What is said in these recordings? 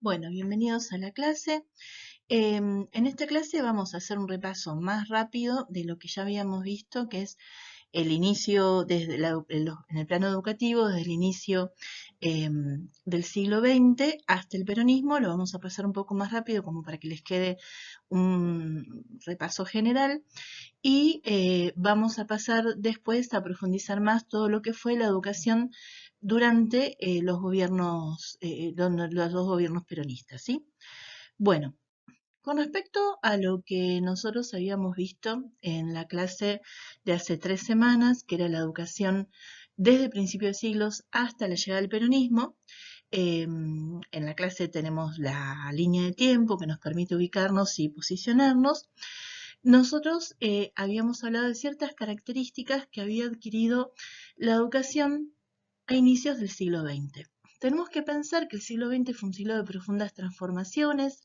Bueno, bienvenidos a la clase. En esta clase vamos a hacer un repaso más rápido de lo que ya habíamos visto, que es el inicio en el plano educativo, desde el inicio del siglo XX hasta el peronismo. Lo vamos a pasar un poco más rápido como para que les quede un repaso general. Y vamos a pasar después a profundizar más todo lo que fue la educación durante los dos gobiernos peronistas, ¿sí? Bueno, con respecto a lo que nosotros habíamos visto en la clase de hace 3 semanas, que era la educación desde principios de siglos hasta la llegada del peronismo, en la clase tenemos la línea de tiempo que nos permite ubicarnos y posicionarnos. Nosotros habíamos hablado de ciertas características que había adquirido la educación a inicios del siglo XX. Tenemos que pensar que el siglo XX fue un siglo de profundas transformaciones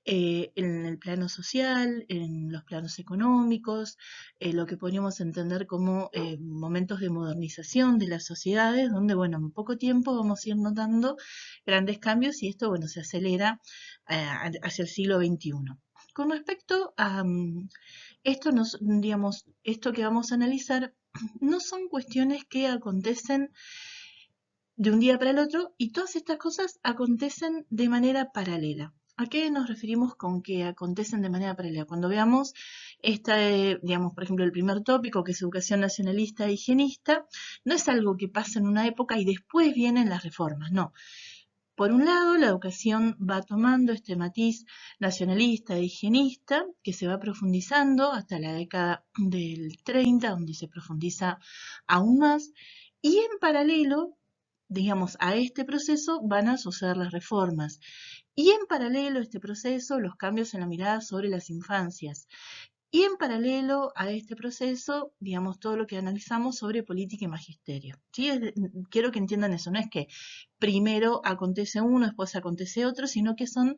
en el plano social, en los planos económicos, lo que podríamos entender como momentos de modernización de las sociedades, donde, bueno, en poco tiempo vamos a ir notando grandes cambios y esto, bueno, se acelera hacia el siglo XXI. Con respecto a esto que vamos a analizar, no son cuestiones que acontecen de un día para el otro y todas estas cosas acontecen de manera paralela. ¿A qué nos referimos con que acontecen de manera paralela? Cuando veamos por ejemplo, el primer tópico, que es educación nacionalista e higienista, no es algo que pasa en una época y después vienen las reformas, no. Por un lado, la educación va tomando este matiz nacionalista e higienista que se va profundizando hasta la década del 30, donde se profundiza aún más, y en paralelo, digamos, a este proceso van a suceder las reformas. Y en paralelo a este proceso, los cambios en la mirada sobre las infancias. Y en paralelo a este proceso, digamos, todo lo que analizamos sobre política y magisterio. ¿Sí? Quiero que entiendan eso, no es que primero acontece uno, después acontece otro, sino que son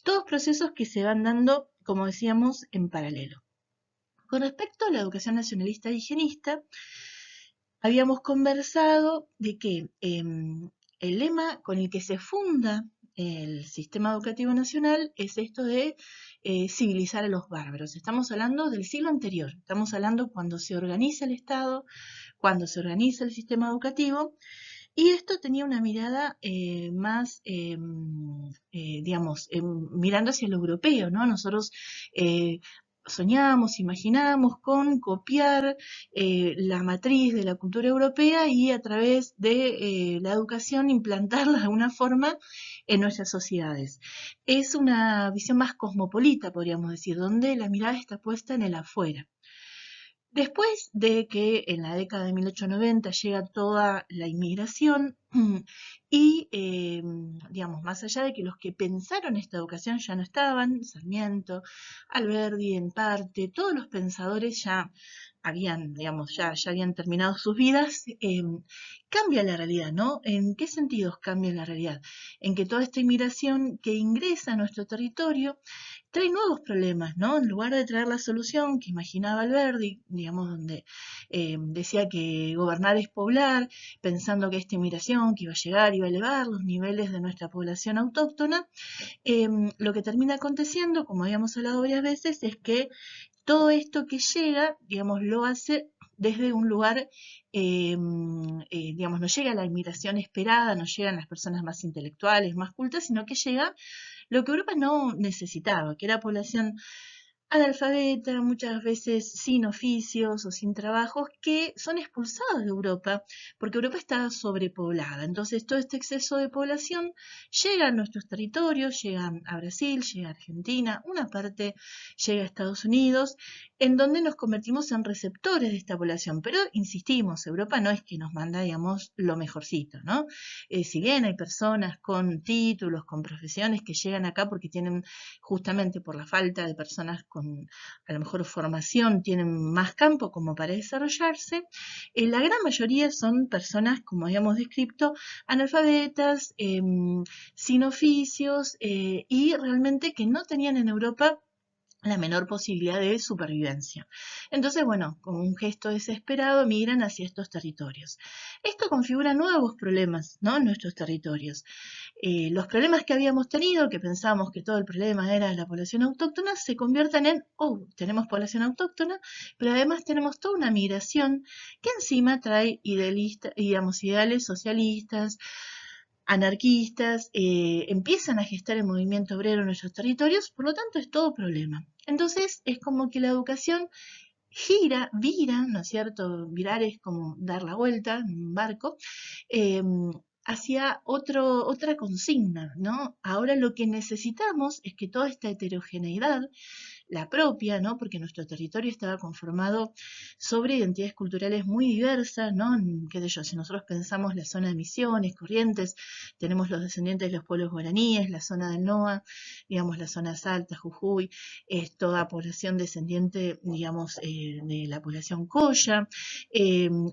todos procesos que se van dando, como decíamos, en paralelo. Con respecto a la educación nacionalista e higienista, habíamos conversado de que el lema con el que se funda el sistema educativo nacional es esto de civilizar a los bárbaros. Estamos hablando del siglo anterior, estamos hablando cuando se organiza el Estado, cuando se organiza el sistema educativo, y esto tenía una mirada más, digamos, mirando hacia lo europeo, ¿no? Nosotros soñamos, imaginamos con copiar la matriz de la cultura europea y a través de la educación implantarla de alguna forma en nuestras sociedades. Es una visión más cosmopolita, podríamos decir, donde la mirada está puesta en el afuera. Después de que en la década de 1890 llega toda la inmigración y, digamos, más allá de que los que pensaron esta educación ya no estaban, Sarmiento, Alberdi en parte, todos los pensadores ya habían, digamos, ya habían terminado sus vidas, cambia la realidad, ¿no? ¿En qué sentidos cambia la realidad? En que toda esta inmigración que ingresa a nuestro territorio trae nuevos problemas, ¿no? En lugar de traer la solución que imaginaba Alberdi, digamos, donde decía que gobernar es poblar, pensando que esta inmigración que iba a llegar iba a elevar los niveles de nuestra población autóctona, lo que termina aconteciendo, como habíamos hablado varias veces, es que todo esto que llega, digamos, lo hace desde un lugar, digamos, no llega la inmigración esperada, no llegan las personas más intelectuales, más cultas, sino que llega lo que Europa no necesitaba, que era población analfabeta, muchas veces sin oficios o sin trabajos, que son expulsados de Europa, porque Europa está sobrepoblada. Entonces, todo este exceso de población llega a nuestros territorios, llega a Brasil, llega a Argentina, una parte llega a Estados Unidos, en donde nos convertimos en receptores de esta población. Pero, insistimos, Europa no es que nos manda, digamos, lo mejorcito, ¿no? Si bien hay personas con títulos, con profesiones que llegan acá porque tienen, justamente por la falta de personas con a lo mejor formación, tienen más campo como para desarrollarse, la gran mayoría son personas, como habíamos descrito, analfabetas, sin oficios y realmente que no tenían en Europa la menor posibilidad de supervivencia. Entonces, bueno, como un gesto desesperado, migran hacia estos territorios. Esto configura nuevos problemas, ¿no?, en nuestros territorios. Los problemas que habíamos tenido, que pensábamos que todo el problema era la población autóctona, se convierten en, oh, tenemos población autóctona, pero además tenemos toda una migración que encima trae ideales socialistas, anarquistas, empiezan a gestar el movimiento obrero en nuestros territorios, por lo tanto es todo problema. Entonces es como que la educación vira, ¿no es cierto? Virar es como dar la vuelta en un barco, eh, hacia otra consigna, ¿no? Ahora lo que necesitamos es que toda esta heterogeneidad, la propia, ¿no?, porque nuestro territorio estaba conformado sobre identidades culturales muy diversas, ¿no? Qué sé yo, si nosotros pensamos la zona de Misiones, Corrientes, tenemos los descendientes de los pueblos guaraníes, la zona del NOA, digamos la zona Salta, Jujuy, es toda población descendiente, digamos, de la población Coya,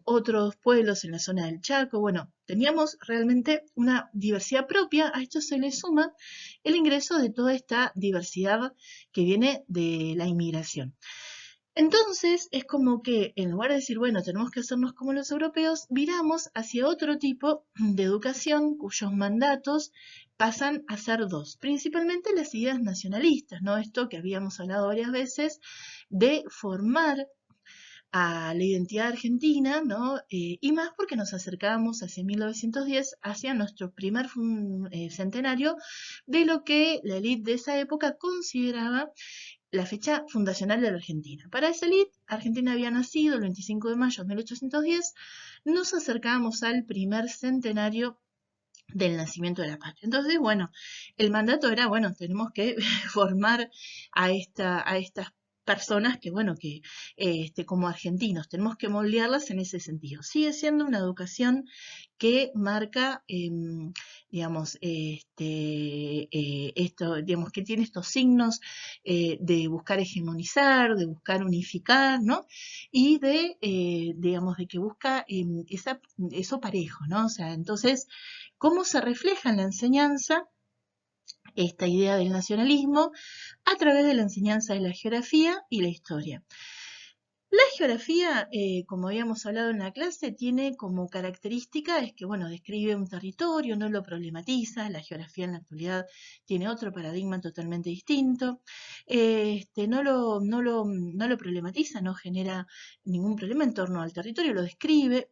otros pueblos en la zona del Chaco, bueno, teníamos realmente una diversidad propia. A esto se le suma el ingreso de toda esta diversidad que viene de la inmigración. Entonces es como que en lugar de decir, bueno, tenemos que hacernos como los europeos, viramos hacia otro tipo de educación cuyos mandatos pasan a ser dos, principalmente las ideas nacionalistas, ¿no? Esto que habíamos hablado varias veces de formar a la identidad argentina, ¿no? Y más porque nos acercábamos hacia 1910, hacia nuestro primer centenario de lo que la élite de esa época consideraba la fecha fundacional de la Argentina. Para esa élite, Argentina había nacido el 25 de mayo de 1810, nos acercábamos al primer centenario del nacimiento de la patria. Entonces, bueno, el mandato era, bueno, tenemos que formar a estas personas que, bueno, que como argentinos, tenemos que moldearlas en ese sentido. Sigue siendo una educación que marca, digamos, digamos, que tiene estos signos de buscar hegemonizar, de buscar unificar, ¿no? Y digamos, de que busca eso parejo, ¿no? O sea, entonces, ¿cómo se refleja en la enseñanza esta idea del nacionalismo? A través de la enseñanza de la geografía y la historia. La geografía, como habíamos hablado en la clase, tiene como característica es que, bueno, describe un territorio, no lo problematiza. La geografía en la actualidad tiene otro paradigma totalmente distinto. No lo problematiza, no genera ningún problema en torno al territorio, lo describe.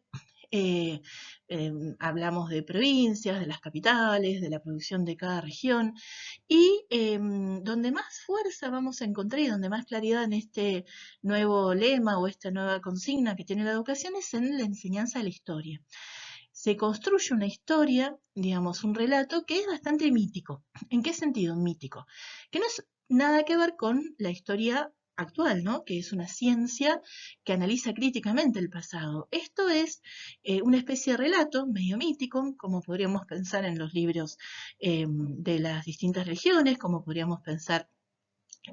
Eh, Hablamos de provincias, de las capitales, de la producción de cada región, y donde más fuerza vamos a encontrar y donde más claridad en este nuevo lema o esta nueva consigna que tiene la educación es en la enseñanza de la historia. Se construye una historia, digamos, un relato que es bastante mítico. ¿En qué sentido mítico? Que no es nada que ver con la historia actual, ¿no? Que es una ciencia que analiza críticamente el pasado. Esto es una especie de relato medio mítico, como podríamos pensar en los libros de las distintas religiones, como podríamos pensar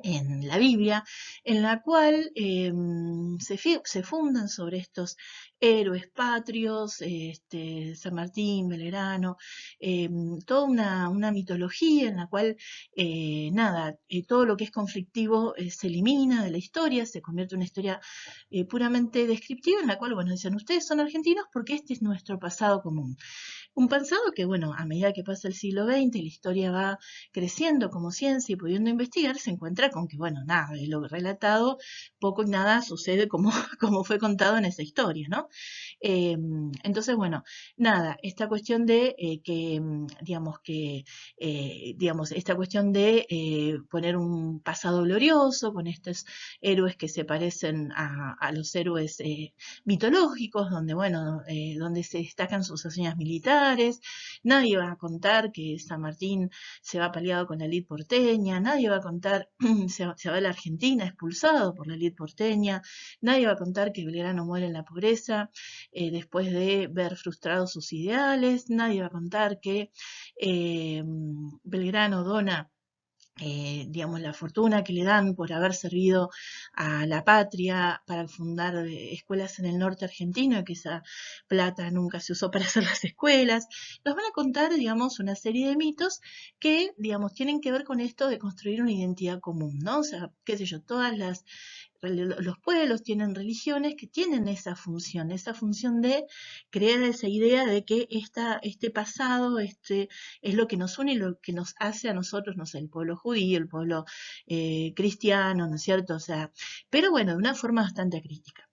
en la Biblia, en la cual se fundan sobre estos héroes patrios, San Martín, Belgrano, toda una mitología en la cual, todo lo que es conflictivo se elimina de la historia, se convierte en una historia puramente descriptiva, en la cual, bueno, dicen, ustedes son argentinos porque este es nuestro pasado común. Un pasado que, bueno, a medida que pasa el siglo XX y la historia va creciendo como ciencia y pudiendo investigar, se encuentra con que, bueno, nada, de lo relatado, poco y nada sucede como, como fue contado en esa historia, ¿no? Entonces, bueno, nada, esta cuestión de digamos, esta cuestión de poner un pasado glorioso con estos héroes que se parecen a los héroes mitológicos, donde, bueno, donde se destacan sus hazañas militares. Nadie va a contar que San Martín se va peleado con la élite porteña, nadie va a contar se va a la Argentina expulsado por la élite porteña, nadie va a contar que Belgrano muere en la pobreza después de ver frustrados sus ideales, nadie va a contar que Belgrano dona digamos, la fortuna que le dan por haber servido a la patria para fundar escuelas en el norte argentino y que esa plata nunca se usó para hacer las escuelas. Nos van a contar, digamos, una serie de mitos que, digamos, tienen que ver con esto de construir una identidad común, ¿no? O sea, qué sé yo, los pueblos tienen religiones que tienen esa función de crear esa idea de que este pasado, es lo que nos une y lo que nos hace a nosotros, no sé, el pueblo judío, el pueblo cristiano, ¿no es cierto? O sea, pero bueno, de una forma bastante crítica.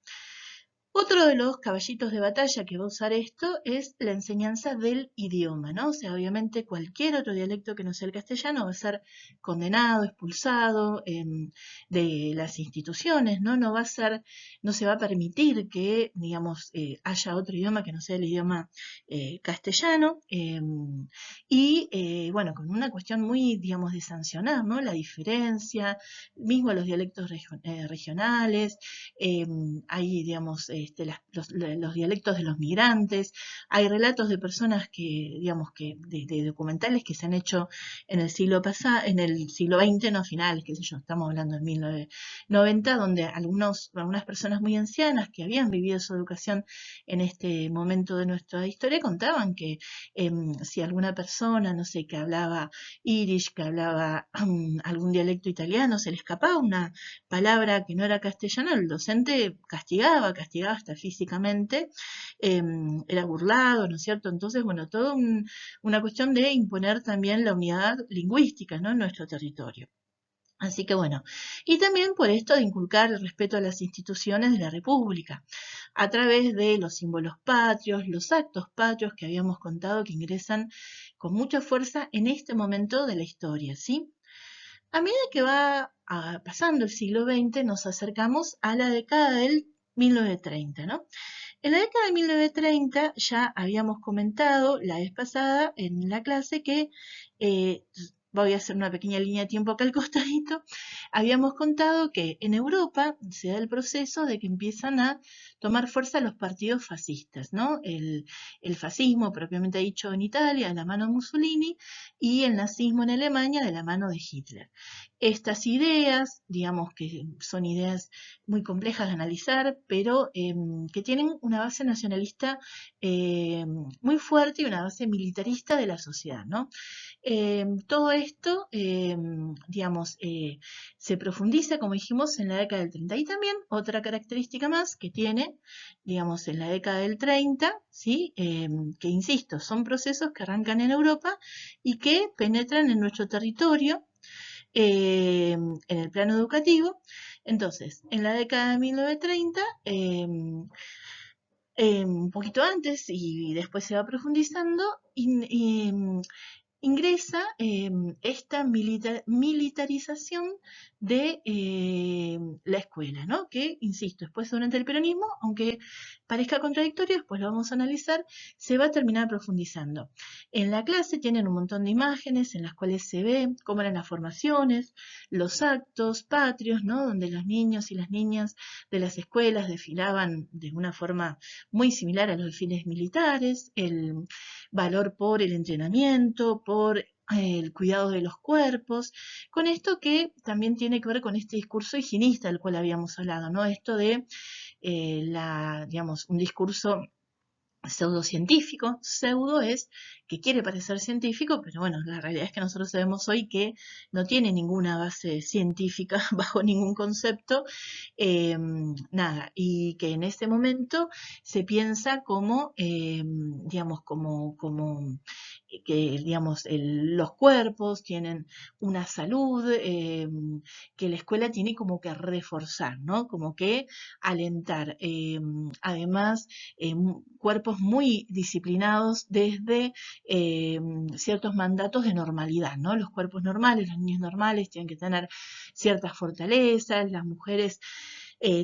Otro de los caballitos de batalla que va a usar esto es la enseñanza del idioma, ¿no? O sea, obviamente cualquier otro dialecto que no sea el castellano va a ser condenado, expulsado de las instituciones, ¿no? No se va a permitir que, digamos, haya otro idioma que no sea el idioma castellano. Bueno, con una cuestión muy, digamos, de sancionar, ¿no? La diferencia, mismo los dialectos regionales, hay, digamos, los dialectos de los migrantes, hay relatos de personas que, digamos, de documentales que se han hecho en el siglo pasado, en el siglo XX, no finales, qué sé yo, estamos hablando de 1990, donde algunas personas muy ancianas que habían vivido su educación en este momento de nuestra historia contaban que si alguna persona, no sé, que hablaba irish, que hablaba algún dialecto italiano, se le escapaba una palabra que no era castellano, el docente castigaba hasta físicamente, era burlado, ¿no es cierto? Entonces, bueno, una cuestión de imponer también la unidad lingüística, ¿no? En nuestro territorio. Así que bueno, y también por esto de inculcar el respeto a las instituciones de la República, a través de los símbolos patrios, los actos patrios que habíamos contado que ingresan con mucha fuerza en este momento de la historia, ¿sí? A medida que va pasando el siglo XX, nos acercamos a la década del 1930, ¿no? En la década de 1930 ya habíamos comentado la vez pasada en la clase que, eh, voy a hacer una pequeña línea de tiempo acá al costadito, habíamos contado que en Europa se da el proceso de que empiezan a tomar fuerza los partidos fascistas, ¿no? El fascismo propiamente dicho en Italia de la mano de Mussolini y el nazismo en Alemania de la mano de Hitler. Estas ideas, digamos que son ideas muy complejas de analizar, pero que tienen una base nacionalista muy fuerte y una base militarista de la sociedad, ¿no? Todo esto, digamos, se profundiza, como dijimos, en la década del 30. Y también otra característica más que tiene, digamos, en la década del 30, ¿sí? Que, insisto, son procesos que arrancan en Europa y que penetran en nuestro territorio en el plano educativo. Entonces, en la década de 1930, un poquito antes y después se va profundizando, ingresa esta militarización de la escuela, ¿no? Que, insisto, después durante el peronismo, aunque parezca contradictorio, después lo vamos a analizar, se va a terminar profundizando. En la clase tienen un montón de imágenes en las cuales se ve cómo eran las formaciones, los actos patrios, ¿no? Donde los niños y las niñas de las escuelas desfilaban de una forma muy similar a los desfiles militares, el valor por el entrenamiento, por el cuidado de los cuerpos, con esto que también tiene que ver con este discurso higienista del cual habíamos hablado, ¿no? Esto de digamos, un discurso pseudocientífico. Pseudo es que quiere parecer científico, pero bueno, la realidad es que nosotros sabemos hoy que no tiene ninguna base científica bajo ningún concepto, nada, y que en este momento se piensa como, digamos, que, digamos, los cuerpos tienen una salud que la escuela tiene como que reforzar, ¿no? Como que alentar. Además, cuerpos muy disciplinados desde ciertos mandatos de normalidad, ¿no? Los cuerpos normales, los niños normales tienen que tener ciertas fortalezas, las mujeres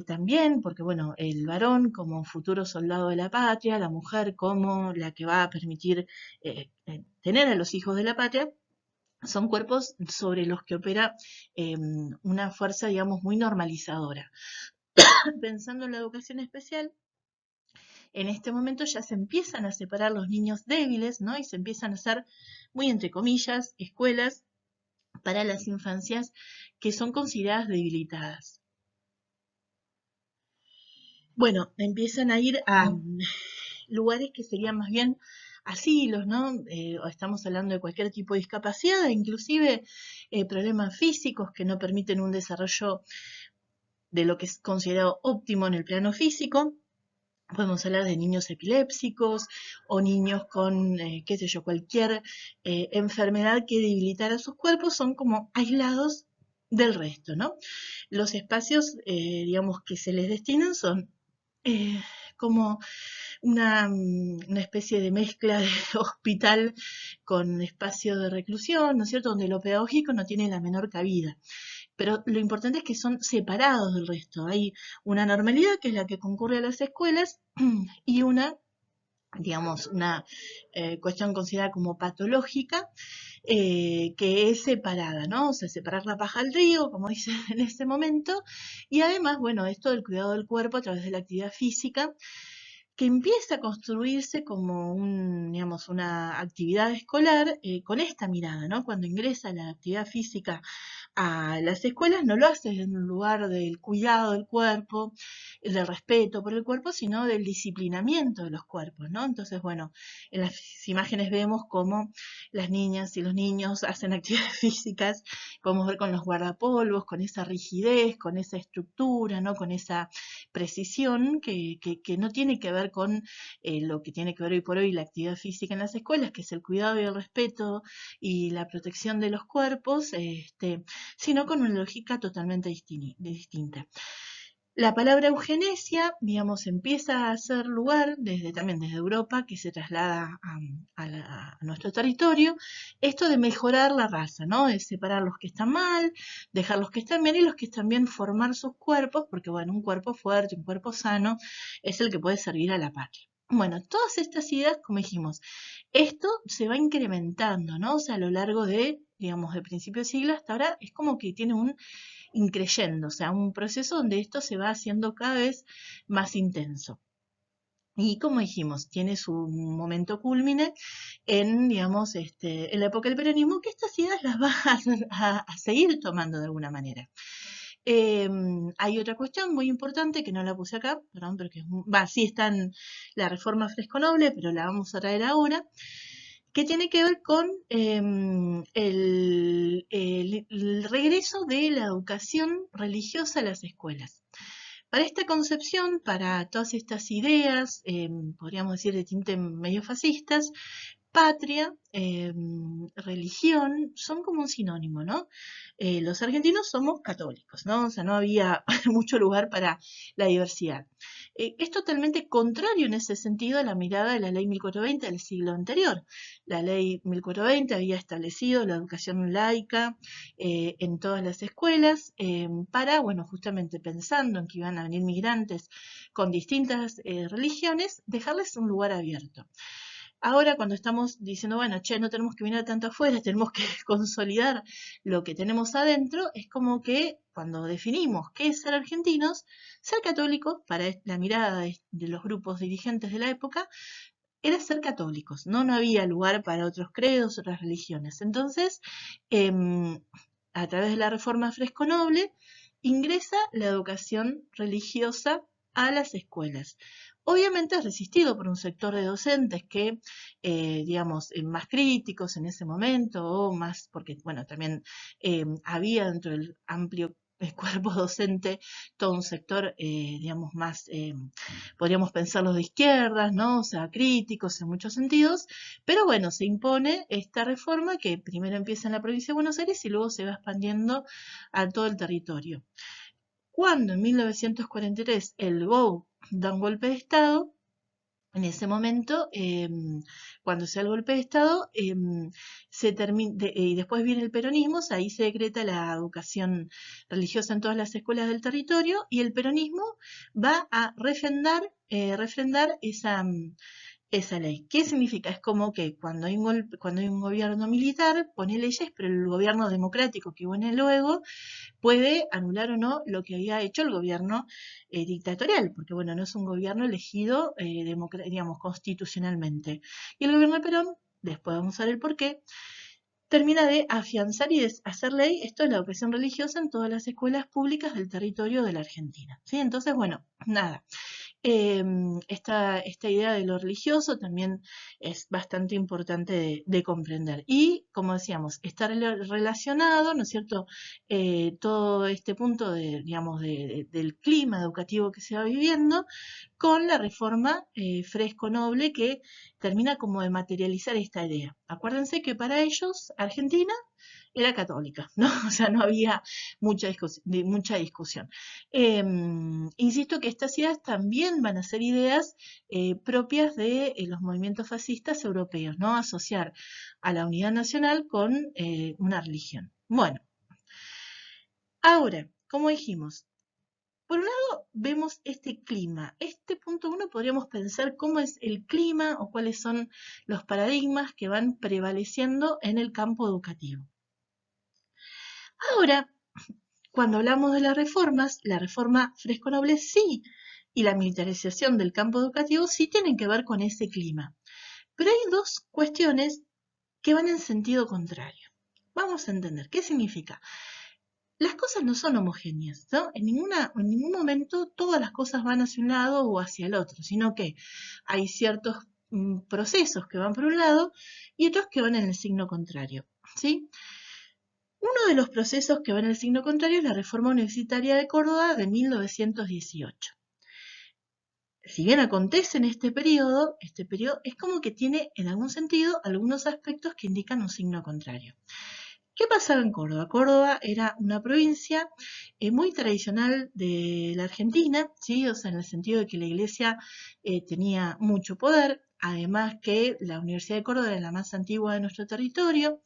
también, porque bueno, el varón como futuro soldado de la patria, la mujer como la que va a permitir tener a los hijos de la patria, son cuerpos sobre los que opera una fuerza, digamos, muy normalizadora. Pensando en la educación especial, en este momento ya se empiezan a separar los niños débiles, ¿no? Y se empiezan a hacer, muy entre comillas, escuelas para las infancias que son consideradas debilitadas. Bueno, empiezan a ir a lugares que serían más bien asilos, ¿no? O estamos hablando de cualquier tipo de discapacidad, inclusive problemas físicos que no permiten un desarrollo de lo que es considerado óptimo en el plano físico. Podemos hablar de niños epilépsicos o niños con, qué sé yo, cualquier enfermedad que debilitara sus cuerpos, son como aislados del resto, ¿no? Los espacios, digamos, que se les destinan son como una especie de mezcla de hospital con espacio de reclusión, ¿no es cierto?, donde lo pedagógico no tiene la menor cabida. Pero lo importante es que son separados del resto. Hay una normalidad, que es la que concurre a las escuelas, y una, digamos, una cuestión considerada como patológica, que es separada, ¿no? O sea, separar la paja al río, como dicen en ese momento, y además, bueno, esto del cuidado del cuerpo a través de la actividad física, que empieza a construirse como digamos, una actividad escolar con esta mirada, ¿no? Cuando ingresa la actividad física a las escuelas, no lo hace en un lugar del cuidado del cuerpo, del respeto por el cuerpo, sino del disciplinamiento de los cuerpos, ¿no? Entonces, bueno, en las imágenes vemos cómo las niñas y los niños hacen actividades físicas, podemos ver con los guardapolvos, con esa rigidez, con esa estructura, ¿no? Con esa precisión que no tiene que ver con lo que tiene que ver hoy por hoy la actividad física en las escuelas, que es el cuidado y el respeto y la protección de los cuerpos, sino con una lógica totalmente distinta. La palabra eugenesia, digamos, empieza a hacer lugar también desde Europa, que se traslada a nuestro territorio, esto de mejorar la raza, ¿no? De separar los que están mal, dejar los que están bien, y los que están bien formar sus cuerpos, porque bueno, un cuerpo fuerte, un cuerpo sano, es el que puede servir a la patria. Bueno, todas estas ideas, como dijimos, esto se va incrementando, ¿no? O sea, a lo largo digamos, de principio de siglo hasta ahora, es como que tiene un increyendo, o sea, un proceso donde esto se va haciendo cada vez más intenso. Y como dijimos, tiene su momento cúlmine en, digamos, en la época del peronismo, que estas ideas las va a seguir tomando de alguna manera. Hay otra cuestión muy importante que no la puse acá, perdón, pero que sí está en la reforma Fresco-Noble, pero la vamos a traer ahora, que tiene que ver con el regreso de la educación religiosa a las escuelas. Para esta concepción, para todas estas ideas, podríamos decir de tinte medio fascistas, patria, religión, son como un sinónimo, ¿no? Los argentinos somos católicos, ¿no? O sea, no había mucho lugar para la diversidad. Es totalmente contrario en ese sentido a la mirada de la ley 1420 del siglo anterior. La ley 1420 había establecido la educación laica en todas las escuelas para, bueno, justamente pensando en que iban a venir migrantes con distintas religiones, dejarles un lugar abierto. Ahora, cuando estamos diciendo, bueno, che, no tenemos que venir tanto afuera, tenemos que consolidar lo que tenemos adentro, es como que cuando definimos qué es ser argentinos, ser católicos, para la mirada de los grupos dirigentes de la época, era ser católicos, ¿no? No había lugar para otros credos, otras religiones. Entonces, a través de la reforma Fresco-Noble, ingresa la educación religiosa a las escuelas. Obviamente es resistido por un sector de docentes que, digamos, más críticos en ese momento, o más, porque, bueno, también había dentro del amplio cuerpo docente todo un sector, digamos, más, podríamos pensarlos de izquierdas, ¿no? O sea, críticos en muchos sentidos, pero bueno, se impone esta reforma que primero empieza en la provincia de Buenos Aires y luego se va expandiendo a todo el territorio. Cuando en 1943 el GO da un golpe de Estado, en ese momento, cuando se da el golpe de Estado, y después viene el peronismo, o sea, ahí se decreta la educación religiosa en todas las escuelas del territorio, y el peronismo va a refrendar esa ley. ¿Qué significa? Es como que cuando hay un gobierno militar, pone leyes, pero el gobierno democrático que viene luego puede anular o no lo que había hecho el gobierno dictatorial, porque bueno, no es un gobierno elegido, digamos, constitucionalmente. Y el gobierno de Perón, después vamos a ver el porqué, termina de afianzar y de hacer ley esto es la educación religiosa en todas las escuelas públicas del territorio de la Argentina. ¿Sí? Entonces, bueno, nada. Esta idea de lo religioso también es bastante importante de comprender. Y, como decíamos, está relacionado, ¿no es cierto?, todo este punto digamos, del clima educativo que se va viviendo con la reforma Fresco-Noble que termina como de materializar esta idea. Acuérdense que para ellos Argentina era católica, ¿no? O sea, no había mucha discusión. Insisto que estas ideas también van a ser ideas propias de los movimientos fascistas europeos, ¿no? Asociar a la unidad nacional con una religión. Bueno, ahora, como dijimos, por un lado vemos este clima. Este punto uno podríamos pensar cómo es el clima o cuáles son los paradigmas que van prevaleciendo en el campo educativo. Ahora, cuando hablamos de las reformas, la reforma Fresco-Noble sí, y la militarización del campo educativo sí tienen que ver con ese clima. Pero hay dos cuestiones que van en sentido contrario. Vamos a entender qué significa. Las cosas no son homogéneas, ¿no? En ningún momento todas las cosas van hacia un lado o hacia el otro, sino que hay ciertos procesos que van por un lado y otros que van en el signo contrario, ¿sí? Uno de los procesos que va en el signo contrario es la Reforma Universitaria de Córdoba de 1918. Si bien acontece en este periodo es como que tiene en algún sentido algunos aspectos que indican un signo contrario. ¿Qué pasaba en Córdoba? Córdoba era una provincia muy tradicional de la Argentina, ¿sí? O sea, en el sentido de que la iglesia tenía mucho poder, además que la Universidad de Córdoba era la más antigua de nuestro territorio,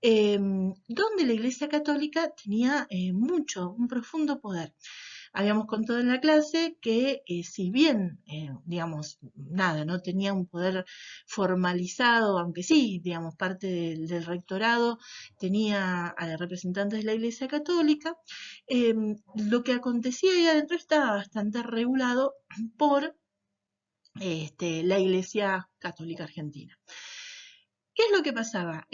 donde la Iglesia Católica tenía un profundo poder. Habíamos contado en la clase que si bien, digamos, nada, no tenía un poder formalizado, aunque sí, digamos, parte del rectorado tenía a representantes de la Iglesia Católica, lo que acontecía ahí adentro estaba bastante regulado por la Iglesia Católica Argentina. ¿Qué es lo que pasaba?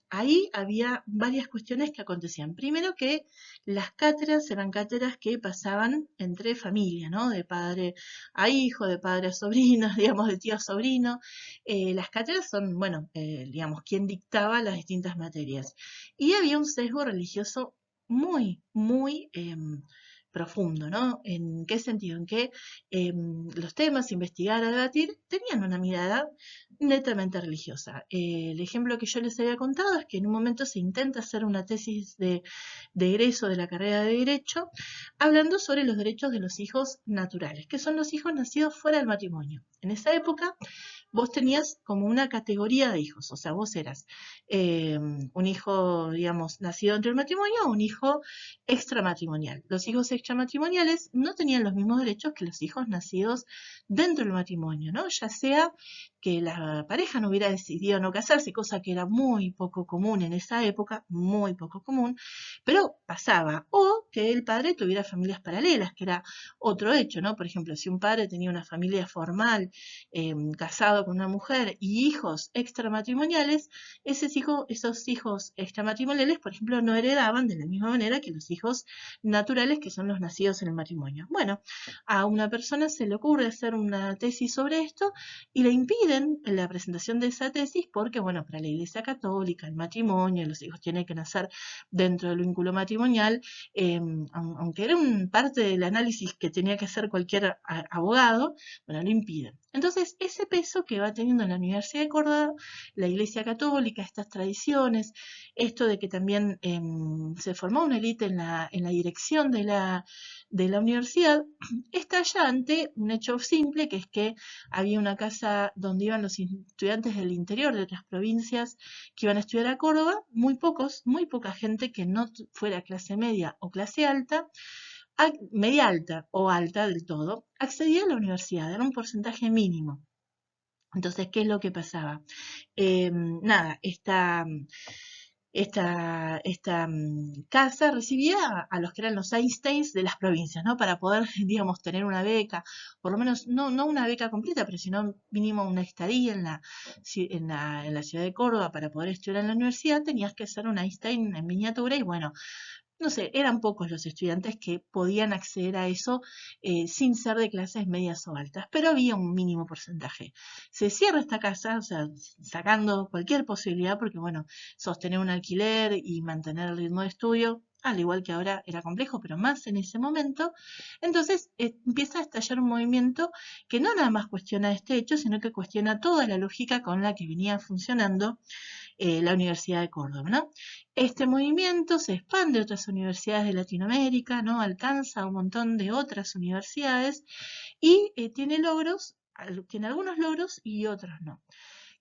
Ahí había varias cuestiones que acontecían. Primero que las cátedras eran cátedras que pasaban entre familia, ¿no? De padre a hijo, de padre a sobrino, digamos, de tío a sobrino. Las cátedras son, bueno, digamos, quien dictaba las distintas materias. Y había un sesgo religioso muy profundo, ¿no? ¿En qué sentido? En que los temas, investigar, a debatir, tenían una mirada netamente religiosa. El ejemplo que yo les había contado es que en un momento se intenta hacer una tesis de egreso de la carrera de Derecho, hablando sobre los derechos de los hijos naturales, que son los hijos nacidos fuera del matrimonio. En esa época, vos tenías como una categoría de hijos, o sea, vos eras un hijo, digamos, nacido entre el matrimonio o un hijo extramatrimonial. Los hijos extramatrimoniales no tenían los mismos derechos que los hijos nacidos dentro del matrimonio, ¿no? Ya sea que la pareja no hubiera decidido no casarse, cosa que era muy poco común en esa época, muy poco común, pero pasaba, o que el padre tuviera familias paralelas, que era otro hecho, ¿no? Por ejemplo, si un padre tenía una familia formal, casado con una mujer y hijos extramatrimoniales, esos hijos extramatrimoniales, por ejemplo, no heredaban de la misma manera que los hijos naturales, que son los nacidos en el matrimonio. Bueno, a una persona se le ocurre hacer una tesis sobre esto y le impiden la presentación de esa tesis porque, bueno, para la Iglesia Católica, el matrimonio, los hijos tienen que nacer dentro del vínculo matrimonial, aunque era parte del análisis que tenía que hacer cualquier abogado, bueno, lo impiden. Entonces, ese peso que va teniendo en la Universidad de Córdoba, la Iglesia Católica, estas tradiciones, esto de que también se formó una élite en la dirección de la universidad, estalla ante un hecho simple, que es que había una casa donde iban los estudiantes del interior de otras provincias que iban a estudiar a Córdoba, muy poca gente que no fuera clase media o clase alta, media alta o alta del todo, accedía a la universidad, era un porcentaje mínimo. Entonces, ¿qué es lo que pasaba? Nada, casa recibía a los que eran los Einsteins de las provincias, ¿no? Para poder, digamos, tener una beca, por lo menos no una beca completa, pero sino mínimo una estadía en la ciudad de Córdoba para poder estudiar en la universidad, tenías que ser un Einstein en miniatura y bueno, no sé, eran pocos los estudiantes que podían acceder a eso sin ser de clases medias o altas, pero había un mínimo porcentaje. Se cierra esta casa, o sea, sacando cualquier posibilidad, porque bueno, sostener un alquiler y mantener el ritmo de estudio, al igual que ahora era complejo, pero más en ese momento, entonces empieza a estallar un movimiento que no nada más cuestiona este hecho, sino que cuestiona toda la lógica con la que venía funcionando la Universidad de Córdoba, ¿no? Este movimiento se expande a otras universidades de Latinoamérica, ¿no? Alcanza a un montón de otras universidades y tiene algunos logros y otros no.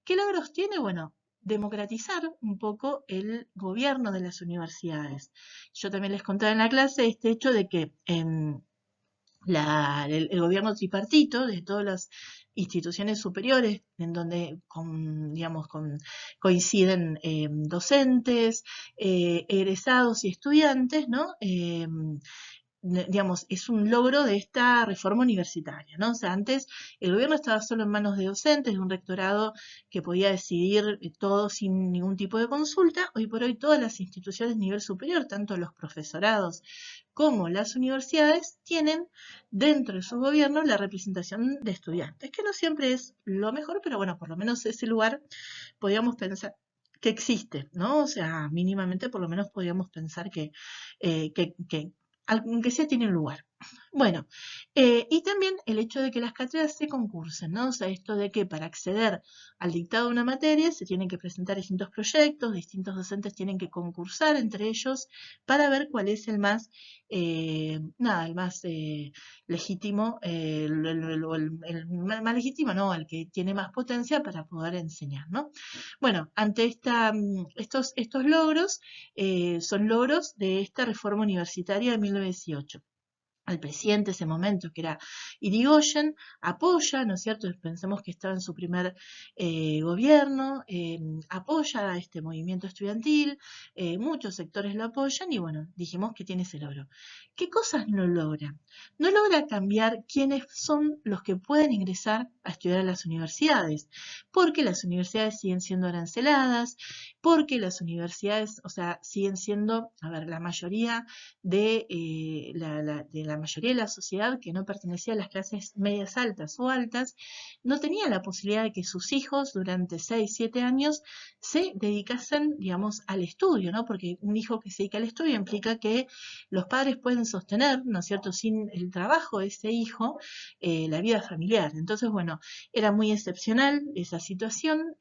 ¿Qué logros tiene? Bueno, democratizar un poco el gobierno de las universidades. Yo también les contaba en la clase este hecho de que el gobierno tripartito de todas las instituciones superiores en donde digamos, coinciden docentes, egresados y estudiantes, ¿no? Digamos, es un logro de esta reforma universitaria, ¿no? O sea, antes el gobierno estaba solo en manos de docentes, de un rectorado que podía decidir todo sin ningún tipo de consulta. Hoy por hoy todas las instituciones de nivel superior, tanto los profesorados como las universidades, tienen dentro de su gobierno la representación de estudiantes, que no siempre es lo mejor, pero bueno, por lo menos ese lugar podríamos pensar que existe, ¿no? O sea, mínimamente por lo menos podríamos pensar que aunque sea tiene lugar. Bueno, y también el hecho de que las cátedras se concursen, ¿no? O sea, esto de que para acceder al dictado de una materia se tienen que presentar distintos proyectos, distintos docentes tienen que concursar entre ellos para ver cuál es el más, el más legítimo, el más legítimo, no, el que tiene más potencia para poder enseñar, ¿no? Bueno, ante estos logros, son logros de esta reforma universitaria de 1918. Al presidente de ese momento, que era Irigoyen, apoya, ¿no es cierto? Pensemos que estaba en su primer gobierno, apoya a este movimiento estudiantil, muchos sectores lo apoyan y bueno, dijimos que tiene ese logro. ¿Qué cosas no logra? No logra cambiar quiénes son los que pueden ingresar a estudiar a las universidades, porque las universidades siguen siendo aranceladas, porque las universidades, o sea, siguen siendo, a ver, la mayoría de la mayoría de la sociedad que no pertenecía a las clases medias altas o altas, no tenía la posibilidad de que sus hijos durante 6, 7 años se dedicasen, digamos, al estudio, ¿no? Porque un hijo que se dedica al estudio implica que los padres pueden sostener, ¿no es cierto?, sin el trabajo de ese hijo, la vida familiar. Entonces, bueno, era muy excepcional esa situación.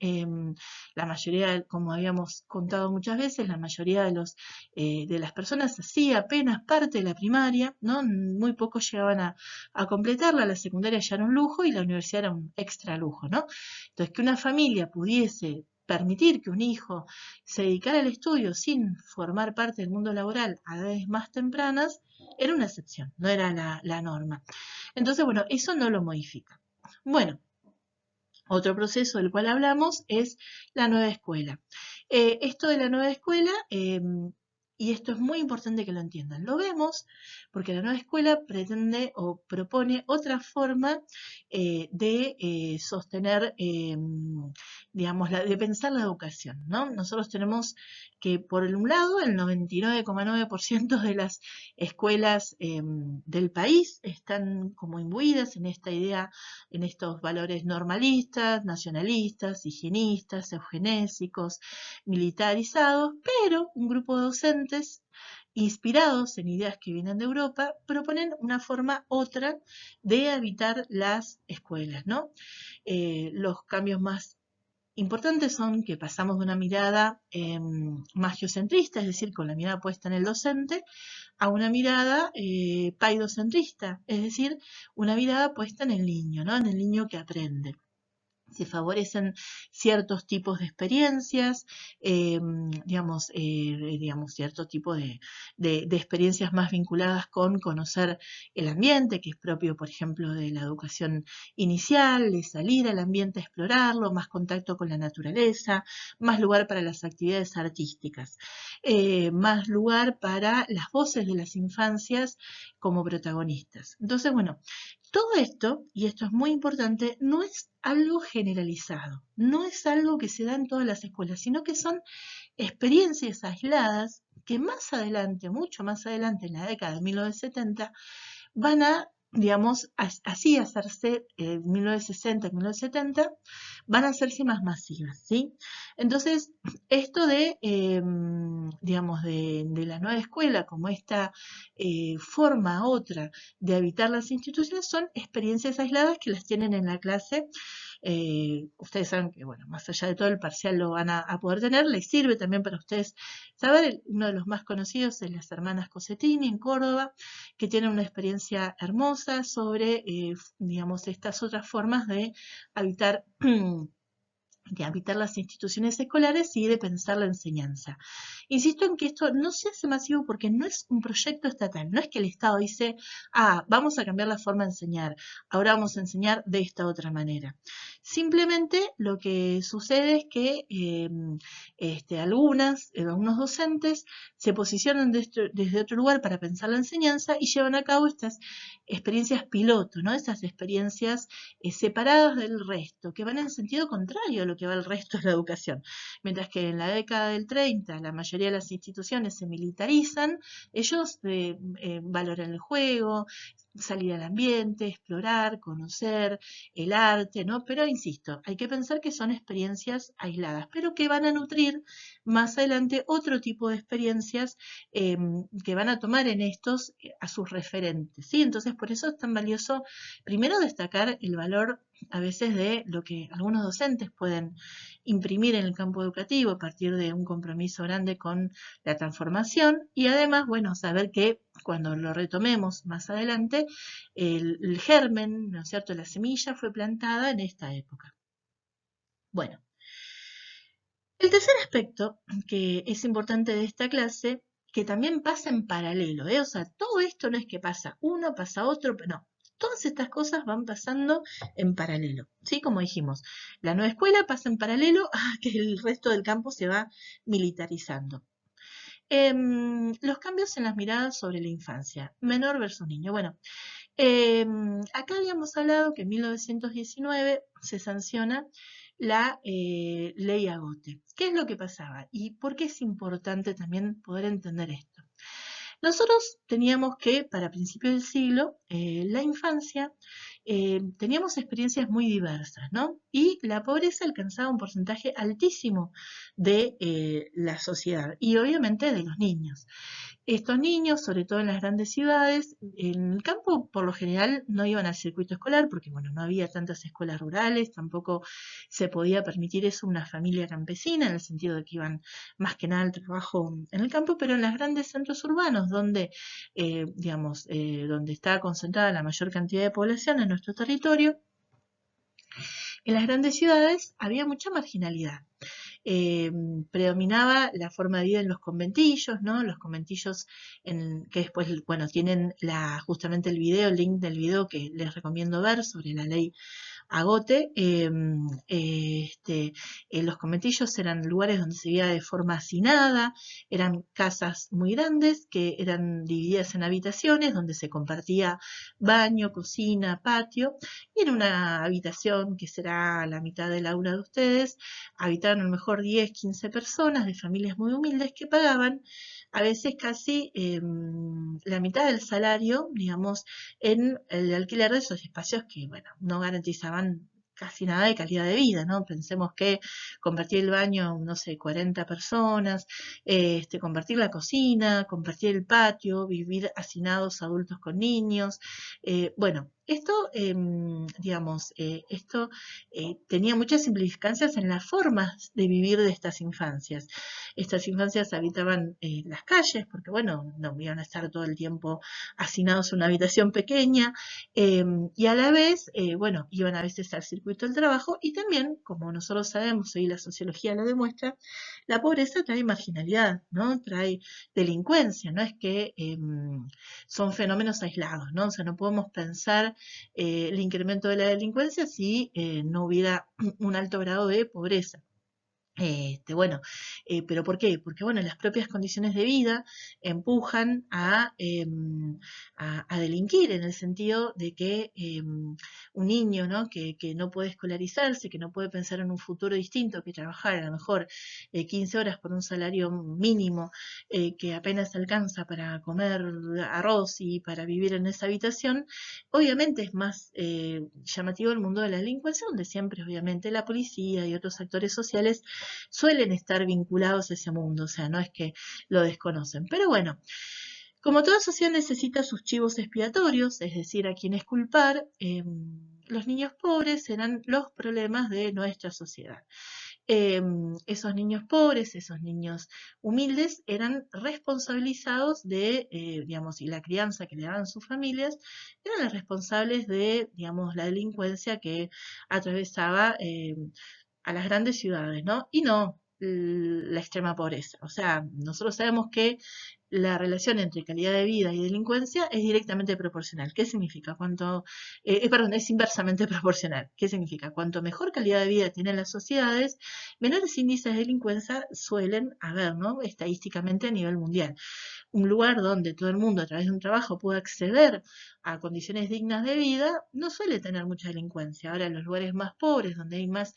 La mayoría, como habíamos contado muchas veces, la mayoría de las personas hacía apenas parte de la primaria, ¿no? Muy pocos llegaban a completarla, la secundaria ya era un lujo y la universidad era un extra lujo, ¿no? Entonces, que una familia pudiese permitir que un hijo se dedicara al estudio sin formar parte del mundo laboral a edades más tempranas, era una excepción, no era la norma. Entonces, bueno, eso no lo modifica. Bueno, otro proceso del cual hablamos es la nueva escuela. Esto de la nueva escuela, y esto es muy importante que lo entiendan, lo vemos porque la nueva escuela pretende o propone otra forma de sostener, digamos, de pensar la educación, ¿no? Nosotros tenemos que, por un lado, el 99,9% de las escuelas del país están como imbuidas en esta idea, en estos valores normalistas, nacionalistas, higienistas, eugenésicos, militarizados, pero un grupo de docentes inspirados en ideas que vienen de Europa, proponen una forma otra de habitar las escuelas, ¿no? Los cambios más importantes son que pasamos de una mirada más geocentrista, es decir, con la mirada puesta en el docente, a una mirada paidocentrista, es decir, una mirada puesta en el niño, ¿no? En el niño que aprende. se favorecen ciertos tipos de experiencias, cierto tipo de experiencias más vinculadas con conocer el ambiente, que es propio, por ejemplo, de la educación inicial, de salir al ambiente a explorarlo, más contacto con la naturaleza, más lugar para las actividades artísticas, más lugar para las voces de las infancias como protagonistas. Entonces, bueno, todo esto, y esto es muy importante, no es algo generalizado, no es algo que se da en todas las escuelas, sino que son experiencias aisladas que más adelante, mucho más adelante, en la década de 1970, van a, digamos, así hacerse, 1960 y 1970, van a hacerse más masivas, ¿sí? Entonces, esto de, digamos, de la nueva escuela, como esta forma otra de habitar las instituciones, son experiencias aisladas que las tienen en la clase. Ustedes saben que, bueno, más allá de todo el parcial lo van a poder tener, les sirve también para ustedes saber, uno de los más conocidos es las hermanas Cosettini en Córdoba, que tienen una experiencia hermosa sobre, digamos, estas otras formas de habitar de habitar las instituciones escolares y de pensar la enseñanza. Insisto en que esto no se hace masivo porque no es un proyecto estatal, no es que el Estado dice, vamos a cambiar la forma de enseñar, ahora vamos a enseñar de esta otra manera. Simplemente lo que sucede es que algunos docentes se posicionan desde otro lugar para pensar la enseñanza y llevan a cabo estas experiencias piloto, ¿no? Esas experiencias separadas del resto, que van en sentido contrario a lo que va el resto de la educación. Mientras que en la década del 30 la mayoría de las instituciones se militarizan, ellos valoran el juego, salir al ambiente, explorar, conocer el arte, ¿no? Pero insisto, hay que pensar que son experiencias aisladas, pero que van a nutrir más adelante otro tipo de experiencias que van a tomar en estos a sus referentes, ¿sí? Entonces, por eso es tan valioso, primero, destacar el valor a veces de lo que algunos docentes pueden imprimir en el campo educativo a partir de un compromiso grande con la transformación y además, bueno, saber que cuando lo retomemos más adelante, el germen, ¿no es cierto?, la semilla fue plantada en esta época. Bueno, el tercer aspecto que es importante de esta clase, que también pasa en paralelo, o sea, todo esto no es que pasa uno, pasa otro, no, todas estas cosas van pasando en paralelo, ¿sí? Como dijimos, la nueva escuela pasa en paralelo a que el resto del campo se va militarizando. Los cambios en las miradas sobre la infancia, menor versus niño. Bueno, acá habíamos hablado que en 1919 se sanciona la ley Agote. ¿Qué es lo que pasaba? ¿Y por qué es importante también poder entender esto? Nosotros teníamos que, para principios del siglo, la infancia, teníamos experiencias muy diversas, ¿no? Y la pobreza alcanzaba un porcentaje altísimo de la sociedad y obviamente de los niños. Estos niños, sobre todo en las grandes ciudades, en el campo por lo general no iban al circuito escolar porque, bueno, no había tantas escuelas rurales, tampoco se podía permitir eso una familia campesina, en el sentido de que iban más que nada al trabajo en el campo, pero en los grandes centros urbanos, donde, donde está concentrada la mayor cantidad de población en nuestro territorio, en las grandes ciudades había mucha marginalidad. Predominaba la forma de vida en los conventillos, ¿no? Los conventillos que después, bueno, tienen justamente el link del video que les recomiendo ver sobre la ley Agote. Los conventillos eran lugares donde se vivía de forma hacinada, eran casas muy grandes que eran divididas en habitaciones donde se compartía baño, cocina, patio, y en una habitación que será la mitad del aula de ustedes, habitaban a lo mejor 10, 15 personas de familias muy humildes que pagaban a veces casi la mitad del salario, digamos, en el alquiler de esos espacios que, bueno, no garantizaban casi nada de calidad de vida, ¿no? Pensemos que compartir el baño, no sé, 40 personas, compartir la cocina, compartir el patio, vivir hacinados adultos con niños. Bueno, esto, tenía muchas implicancias en las formas de vivir de estas infancias. Estas infancias habitaban las calles, porque bueno, no iban a estar todo el tiempo hacinados en una habitación pequeña, y a la vez, bueno, iban a veces al circuito circuito del trabajo y también, como nosotros sabemos, y la sociología lo demuestra, la pobreza trae marginalidad, ¿no? Trae delincuencia, no es que son fenómenos aislados, ¿no? O sea, no podemos pensar el incremento de la delincuencia si no hubiera un alto grado de pobreza. Bueno, ¿pero por qué? Porque, bueno, las propias condiciones de vida empujan a delinquir en el sentido de que un niño, ¿no? Que no puede escolarizarse, que no puede pensar en un futuro distinto, que trabajar a lo mejor 15 horas por un salario mínimo, que apenas alcanza para comer arroz y para vivir en esa habitación, obviamente es más llamativo el mundo de la delincuencia, donde siempre, obviamente, la policía y otros actores sociales suelen estar vinculados a ese mundo, o sea, no es que lo desconocen. Pero bueno, como toda sociedad necesita sus chivos expiatorios, es decir, a quienes culpar, los niños pobres serán los problemas de nuestra sociedad. Esos niños pobres, esos niños humildes, eran responsabilizados de, digamos, y la crianza que le daban sus familias, eran los responsables de, digamos, la delincuencia que atravesaba a las grandes ciudades, ¿no? Y no la extrema pobreza. O sea, nosotros sabemos que la relación entre calidad de vida y delincuencia es directamente proporcional. ¿Qué significa? Perdón, es inversamente proporcional. ¿Qué significa? Cuanto mejor calidad de vida tienen las sociedades, menores índices de delincuencia suelen haber, ¿no? Estadísticamente a nivel mundial. Un lugar donde todo el mundo a través de un trabajo puede acceder a condiciones dignas de vida, no suele tener mucha delincuencia. Ahora, en los lugares más pobres, donde hay más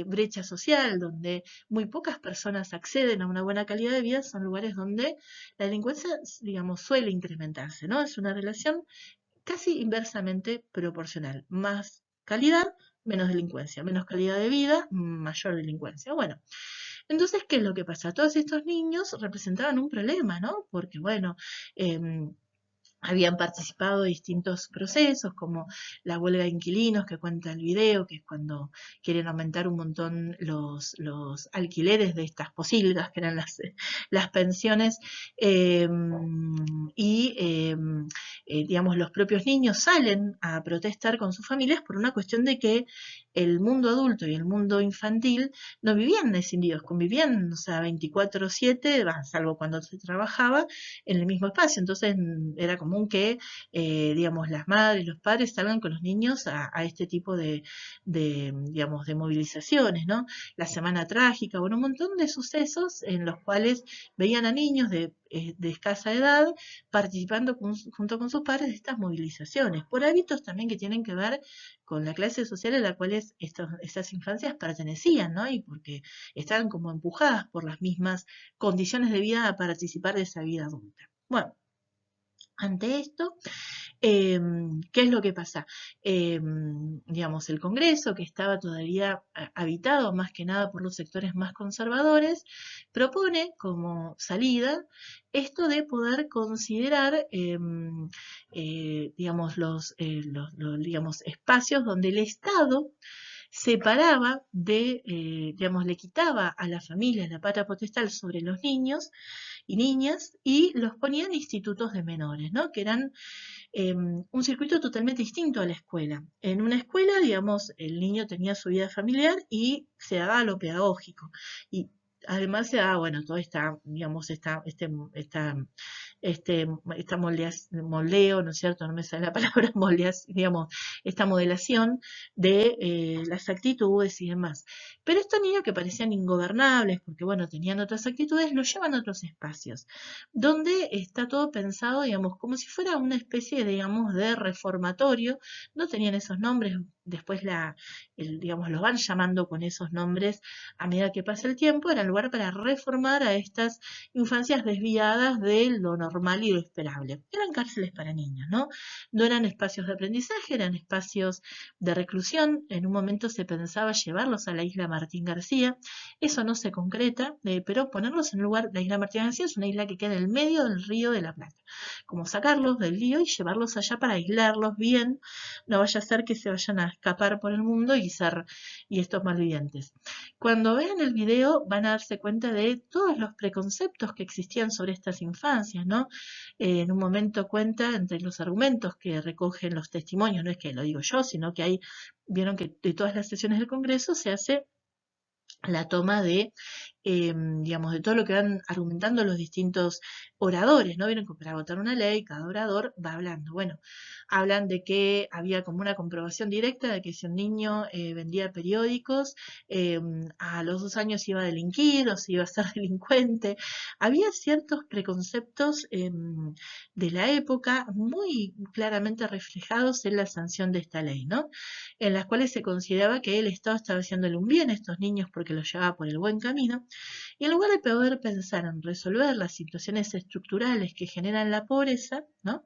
brecha social, donde muy pocas personas acceden a una buena calidad de vida, son lugares donde la delincuencia, digamos, suele incrementarse, ¿no? Es una relación casi inversamente proporcional. Más calidad, menos delincuencia. Menos calidad de vida, mayor delincuencia. Bueno, entonces, ¿qué es lo que pasa? Todos estos niños representaban un problema, ¿no? Porque, bueno, habían participado de distintos procesos, como la huelga de inquilinos que cuenta el video, que es cuando quieren aumentar un montón los alquileres de estas posilgas, que eran las pensiones, digamos, los propios niños salen a protestar con sus familias por una cuestión de que el mundo adulto y el mundo infantil no vivían escindidos, convivían, o sea, 24/7, salvo cuando se trabajaba, en el mismo espacio. Entonces era común que, digamos, las madres y los padres salgan con los niños a este tipo digamos, de movilizaciones, ¿no? La Semana Trágica, bueno, un montón de sucesos en los cuales veían a niños de escasa edad participando junto con sus padres de estas movilizaciones, por hábitos también que tienen que ver con la clase social a la cual estas infancias pertenecían, ¿no? Y porque estaban como empujadas por las mismas condiciones de vida a participar de esa vida adulta. Bueno, ante esto, ¿qué es lo que pasa? Digamos, el Congreso, que estaba todavía habitado más que nada por los sectores más conservadores, propone como salida esto de poder considerar, digamos, digamos, espacios donde el Estado separaba digamos, le quitaba a la familia la patria potestad sobre los niños y niñas y los ponía en institutos de menores, ¿no? Que eran un circuito totalmente distinto a la escuela. En una escuela, digamos, el niño tenía su vida familiar y se daba lo pedagógico. Y además se daba, bueno, todo digamos, esta moldeo, ¿no es cierto? No me sale la palabra digamos, esta modelación de las actitudes y demás. Pero estos niños que parecían ingobernables, porque bueno, tenían otras actitudes, los llevan a otros espacios, donde está todo pensado, digamos, como si fuera una especie, digamos, de reformatorio. No tenían esos nombres, después digamos, los van llamando con esos nombres a medida que pasa el tiempo, era el lugar para reformar a estas infancias desviadas de lo normal y lo esperable. Eran cárceles para niños, ¿no? No eran espacios de aprendizaje, eran espacios de reclusión. En un momento se pensaba llevarlos a la isla Martín García, eso no se concreta, pero ponerlos en un lugar, la isla Martín García es una isla que queda en el medio del río de la Plata, como sacarlos del río y llevarlos allá para aislarlos bien, no vaya a ser que se vayan a escapar por el mundo y estos malvivientes. Cuando vean el video van a darse cuenta de todos los preconceptos que existían sobre estas infancias, ¿no? En un momento cuenta entre los argumentos que recogen los testimonios, no es que lo digo yo, sino que vieron que de todas las sesiones del Congreso se hace la toma digamos, de todo lo que van argumentando los distintos oradores, ¿no? Vieron que para votar una ley, cada orador va hablando. Bueno, hablan de que había como una comprobación directa de que si un niño vendía periódicos, a los 2 años iba a delinquir o se iba a ser delincuente. Había ciertos preconceptos de la época muy claramente reflejados en la sanción de esta ley, ¿no? En las cuales se consideraba que el Estado estaba haciéndole un bien a estos niños porque los llevaba por el buen camino, y en lugar de poder pensar en resolver las situaciones estructurales que generan la pobreza, ¿no?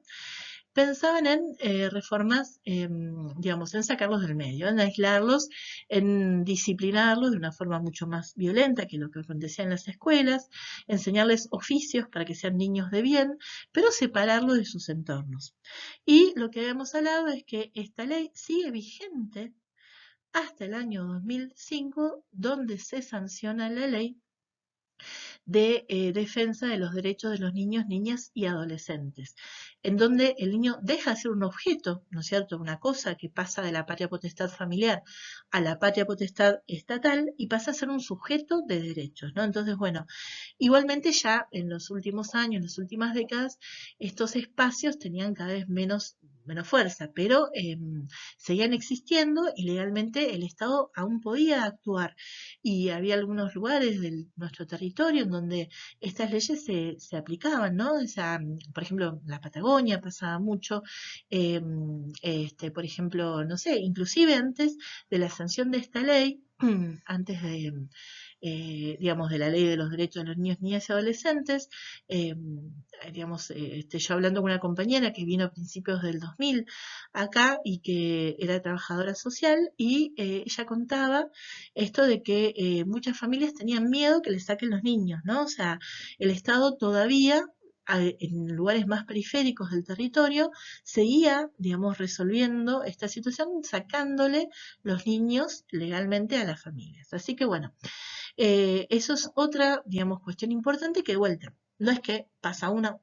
Pensaban en reformas, digamos, en sacarlos del medio, en aislarlos, en disciplinarlos de una forma mucho más violenta que lo que acontecía en las escuelas, enseñarles oficios para que sean niños de bien, pero separarlos de sus entornos. Y lo que habíamos hablado es que esta ley sigue vigente hasta el año 2005, donde se sanciona la ley de defensa de los derechos de los niños, niñas y adolescentes, en donde el niño deja de ser un objeto, ¿no es cierto?, una cosa que pasa de la patria potestad familiar a la patria potestad estatal y pasa a ser un sujeto de derechos, ¿no? Entonces, bueno, igualmente ya en los últimos años, en las últimas décadas, estos espacios tenían cada vez menos fuerza, pero seguían existiendo y legalmente el Estado aún podía actuar. Y había algunos lugares de nuestro territorio en donde estas leyes se aplicaban, ¿no? O sea, por ejemplo, en la Patagonia pasaba mucho, por ejemplo, no sé, inclusive antes de la sanción de esta ley, antes digamos, de la ley de los derechos de los niños, niñas y adolescentes, digamos, yo hablando con una compañera que vino a principios del 2000 acá y que era trabajadora social y ella contaba esto de que muchas familias tenían miedo que les saquen los niños, ¿no? O sea, el Estado todavía en lugares más periféricos del territorio, seguía, digamos, resolviendo esta situación, sacándole los niños legalmente a las familias. Así que bueno, eso es otra, digamos, cuestión importante que de vuelta, no es que pasa una,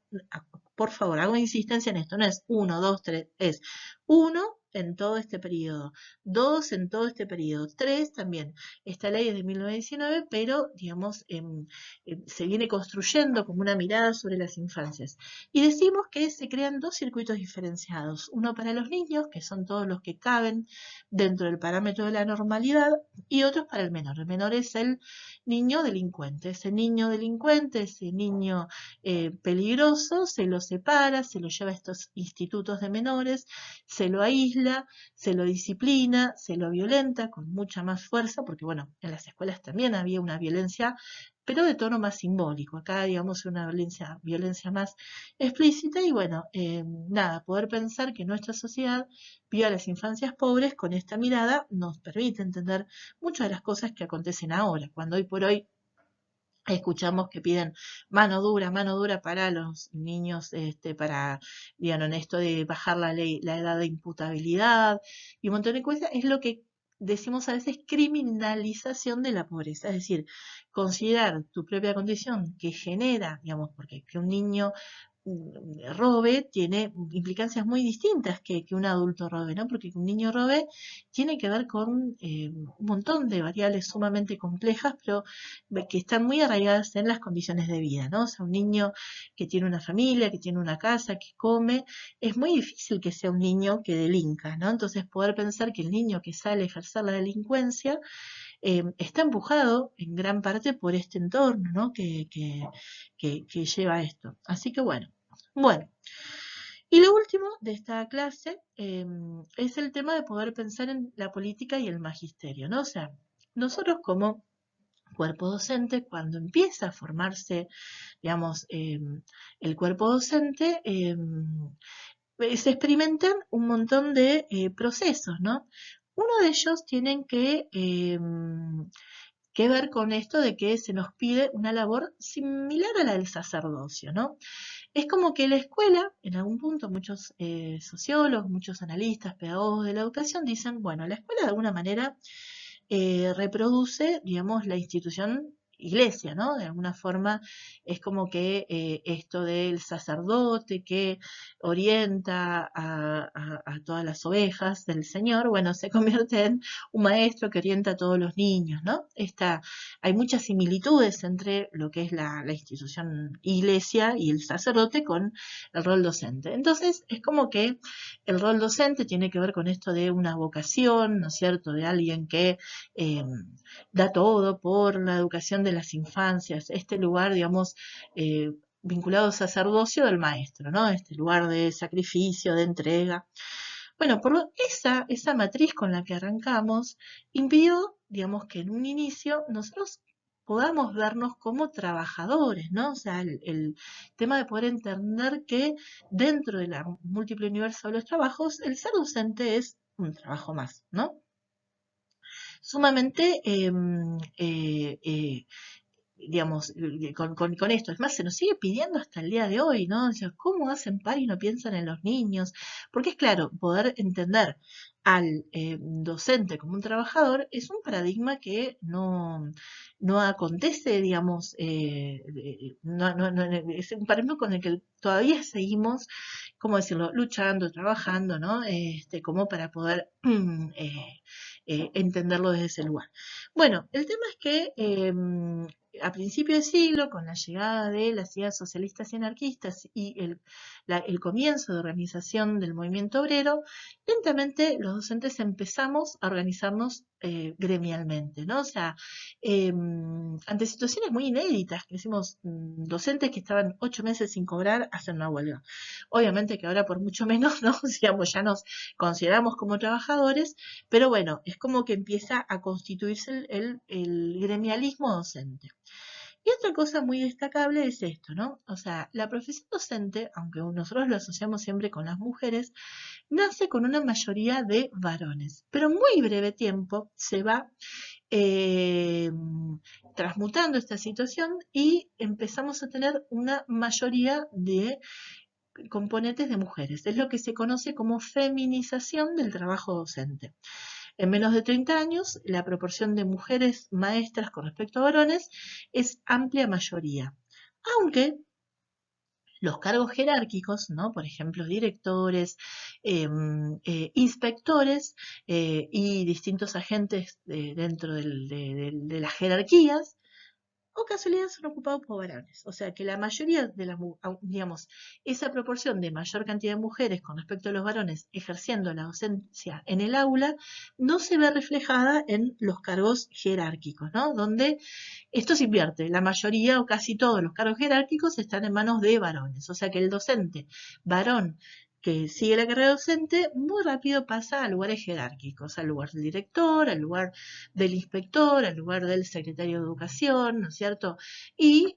por favor, hago insistencia en esto, no es 1, 2, 3, es 1 en todo este periodo, 2 en todo este periodo, 3 también. Esta ley es de 1919, pero, digamos, se viene construyendo como una mirada sobre las infancias. Y decimos que se crean 2 circuitos diferenciados, uno para los niños, que son todos los que caben dentro del parámetro de la normalidad, y otros para el menor. El menor es el niño delincuente. Ese niño delincuente, ese niño peligroso, se lo separa, se lo lleva a estos institutos de menores, se lo aísla, se lo disciplina, se lo violenta con mucha más fuerza, porque bueno, en las escuelas también había una violencia, pero de tono más simbólico. Acá, digamos, una violencia más explícita y bueno, nada, poder pensar que nuestra sociedad vio a las infancias pobres con esta mirada nos permite entender muchas de las cosas que acontecen ahora, cuando hoy por hoy escuchamos que piden mano dura para los niños, para, digamos, en esto de bajar la ley, la edad de imputabilidad y un montón de cosas, es lo que decimos a veces criminalización de la pobreza, es decir, considerar tu propia condición que genera, digamos, porque que un niño robe tiene implicancias muy distintas que un adulto robe, ¿no? Porque que un niño robe tiene que ver con un montón de variables sumamente complejas, pero que están muy arraigadas en las condiciones de vida, ¿no? O sea, un niño que tiene una familia, que tiene una casa, que come, es muy difícil que sea un niño que delinca, ¿no? Entonces, poder pensar que el niño que sale a ejercer la delincuencia está empujado en gran parte por este entorno, ¿no? que lleva a esto. Así que bueno. Y lo último de esta clase es el tema de poder pensar en la política y el magisterio, ¿no? O sea, nosotros como cuerpo docente, cuando empieza a formarse, digamos, el cuerpo docente, se experimentan un montón de procesos, ¿no? Uno de ellos tienen que ver con esto de que se nos pide una labor similar a la del sacerdocio, ¿no? Es como que la escuela, en algún punto, muchos sociólogos, muchos analistas, pedagogos de la educación dicen, bueno, la escuela de alguna manera reproduce, digamos, la institución iglesia, ¿no? De alguna forma es como que esto del sacerdote que orienta a todas las ovejas del Señor, bueno, se convierte en un maestro que orienta a todos los niños, ¿no? Hay muchas similitudes entre lo que es la institución iglesia y el sacerdote con el rol docente. Entonces, es como que el rol docente tiene que ver con esto de una vocación, ¿no es cierto?, de alguien que eh, da todo por la educación de las infancias, este lugar, digamos, vinculado al sacerdocio del maestro, ¿no? Este lugar de sacrificio, de entrega. Bueno, esa matriz con la que arrancamos impidió, digamos, que en un inicio nosotros podamos vernos como trabajadores, ¿no? O sea, el tema de poder entender que dentro de la múltiple universo de los trabajos, el ser docente es un trabajo más, ¿no? Sumamente, digamos, con esto. Es más, se nos sigue pidiendo hasta el día de hoy, ¿no? O sea, ¿cómo hacen par y no piensan en los niños? Porque es claro, poder entender al docente como un trabajador es un paradigma que no acontece, digamos, es un paradigma con el que todavía seguimos, ¿cómo decirlo?, luchando, trabajando, ¿no? Como para poder entenderlo desde ese lugar. Bueno, el tema es que a principio de siglo, con la llegada de las ideas socialistas y anarquistas y el comienzo de organización del movimiento obrero, lentamente los docentes empezamos a organizarnos gremialmente, ¿no? O sea, ante situaciones muy inéditas, que decimos, docentes que estaban 8 meses sin cobrar hacen una huelga. Obviamente que ahora por mucho menos, ¿no? Digamos, ya nos consideramos como trabajadores, pero bueno, es como que empieza a constituirse el gremialismo docente. Y otra cosa muy destacable es esto, ¿no? O sea, la profesión docente, aunque nosotros lo asociamos siempre con las mujeres, nace con una mayoría de varones, pero en muy breve tiempo se va eh, transmutando esta situación y empezamos a tener una mayoría de componentes de mujeres. Es lo que se conoce como feminización del trabajo docente. En menos de 30 años, la proporción de mujeres maestras con respecto a varones es amplia mayoría. Aunque los cargos jerárquicos, ¿no? Por ejemplo, directores, inspectores y distintos agentes dentro de las jerarquías, o casualidad son ocupados por varones. O sea que la mayoría de las, digamos, esa proporción de mayor cantidad de mujeres con respecto a los varones ejerciendo la docencia en el aula no se ve reflejada en los cargos jerárquicos, ¿no? Donde esto se invierte. La mayoría o casi todos los cargos jerárquicos están en manos de varones. O sea que el docente varón que sigue la carrera docente, muy rápido pasa a lugares jerárquicos, al lugar del director, al lugar del inspector, al lugar del secretario de educación, ¿no es cierto? Y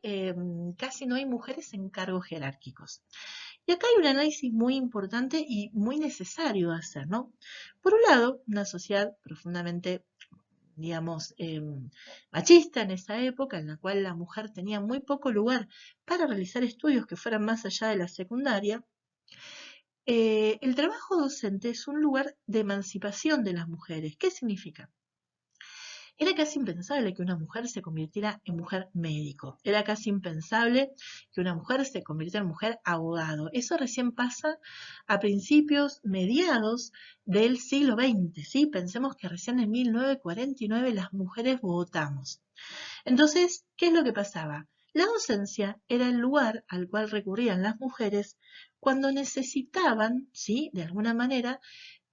casi no hay mujeres en cargos jerárquicos. Y acá hay un análisis muy importante y muy necesario de hacer, ¿no? Por un lado, una sociedad profundamente, digamos, machista en esa época, en la cual la mujer tenía muy poco lugar para realizar estudios que fueran más allá de la secundaria. El trabajo docente es un lugar de emancipación de las mujeres. ¿Qué significa? Era casi impensable que una mujer se convirtiera en mujer médico. Era casi impensable que una mujer se convirtiera en mujer abogado. Eso recién pasa a principios, mediados del siglo XX, ¿sí? Pensemos que recién en 1949 las mujeres votamos. Entonces, ¿qué es lo que pasaba? La docencia era el lugar al cual recurrían las mujeres cuando necesitaban, ¿sí?, de alguna manera,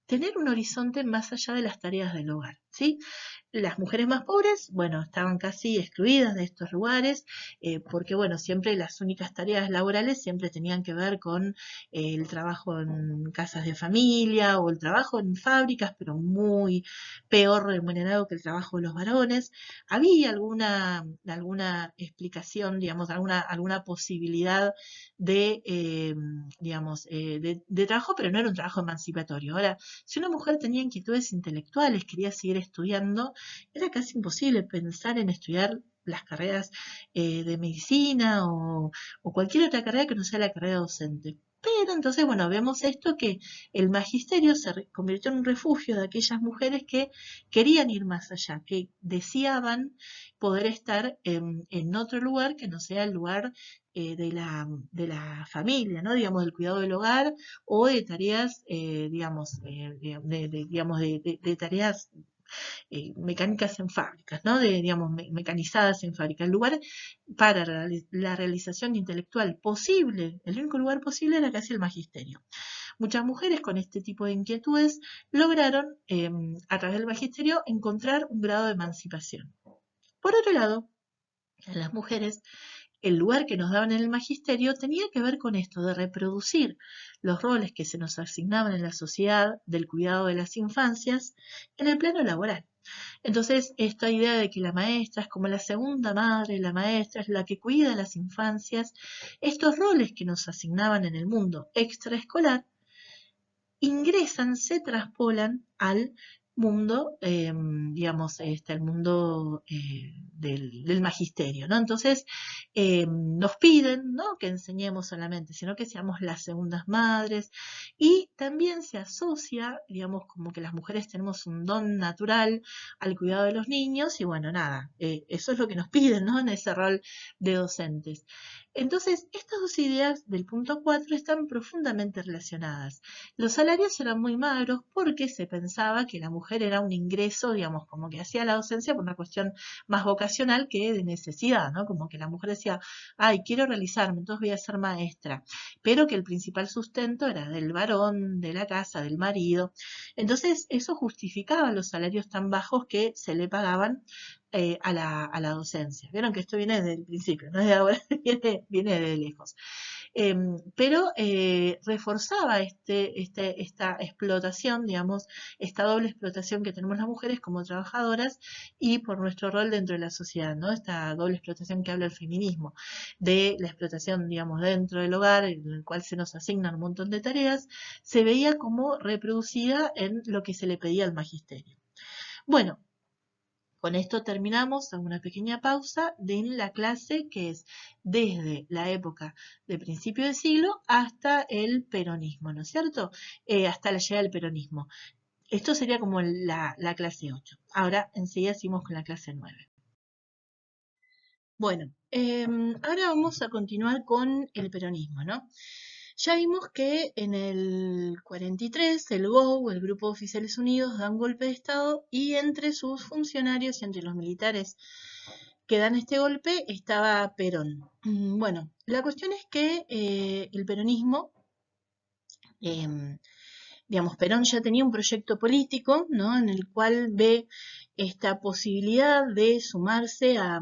tener un horizonte más allá de las tareas del hogar, ¿sí? Las mujeres más pobres, bueno, estaban casi excluidas de estos lugares, porque, bueno, siempre las únicas tareas laborales siempre tenían que ver con el trabajo en casas de familia o el trabajo en fábricas, pero muy peor remunerado que el trabajo de los varones. Había alguna explicación, digamos, alguna posibilidad de, digamos, de trabajo, pero no era un trabajo emancipatorio. Ahora, si una mujer tenía inquietudes intelectuales, quería seguir estudiando, era casi imposible pensar en estudiar las carreras de medicina o cualquier otra carrera que no sea la carrera docente. Pero entonces, bueno, vemos esto que el magisterio se convirtió en un refugio de aquellas mujeres que querían ir más allá, que deseaban poder estar en otro lugar que no sea el lugar de la familia, ¿no? Digamos, del cuidado del hogar o de tareas, digamos, digamos de tareas mecánicas en fábricas, ¿no? De, digamos, mecanizadas en fábricas. El lugar para la realización intelectual posible, el único lugar posible era casi el magisterio. Muchas mujeres con este tipo de inquietudes lograron, a través del magisterio, encontrar un grado de emancipación. Por otro lado, a las mujeres el lugar que nos daban en el magisterio tenía que ver con esto, de reproducir los roles que se nos asignaban en la sociedad del cuidado de las infancias en el plano laboral. Entonces, esta idea de que la maestra es como la segunda madre, la maestra es la que cuida a las infancias, estos roles que nos asignaban en el mundo extraescolar, ingresan, se traspolan al mundo, digamos, el mundo del magisterio, ¿no? Entonces, nos piden, ¿no? Que enseñemos solamente, sino que seamos las segundas madres y también se asocia, digamos, como que las mujeres tenemos un don natural al cuidado de los niños y bueno, nada, eso es lo que nos piden, ¿no? En ese rol de docentes. Entonces, estas dos ideas del punto 4 están profundamente relacionadas. Los salarios eran muy magros porque se pensaba que la mujer era un ingreso, digamos, como que hacía la docencia por una cuestión más vocacional que de necesidad, ¿no? Como que la mujer decía, ay, quiero realizarme, entonces voy a ser maestra, pero que el principal sustento era del varón, de la casa, del marido. Entonces, eso justificaba los salarios tan bajos que se le pagaban a la docencia. Vieron que esto viene desde el principio, no es de ahora, viene de lejos. Pero reforzaba esta explotación, digamos, esta doble explotación que tenemos las mujeres como trabajadoras y por nuestro rol dentro de la sociedad, ¿no? Esta doble explotación que habla el feminismo, de la explotación, digamos, dentro del hogar, en el cual se nos asignan un montón de tareas, se veía como reproducida en lo que se le pedía al magisterio. Bueno, con esto terminamos, hago una pequeña pausa de la clase que es desde la época de principio de siglo hasta el peronismo, ¿no es cierto? Hasta la llegada del peronismo. Esto sería como la clase 8. Ahora enseguida seguimos con la clase 9. Bueno, ahora vamos a continuar con el peronismo, ¿no? Ya vimos que en el 43 el GO, el Grupo de Oficiales Unidos, da un golpe de Estado y entre sus funcionarios y entre los militares que dan este golpe estaba Perón. Bueno, la cuestión es que el peronismo, digamos, Perón ya tenía un proyecto político, ¿no? En el cual ve esta posibilidad de sumarse a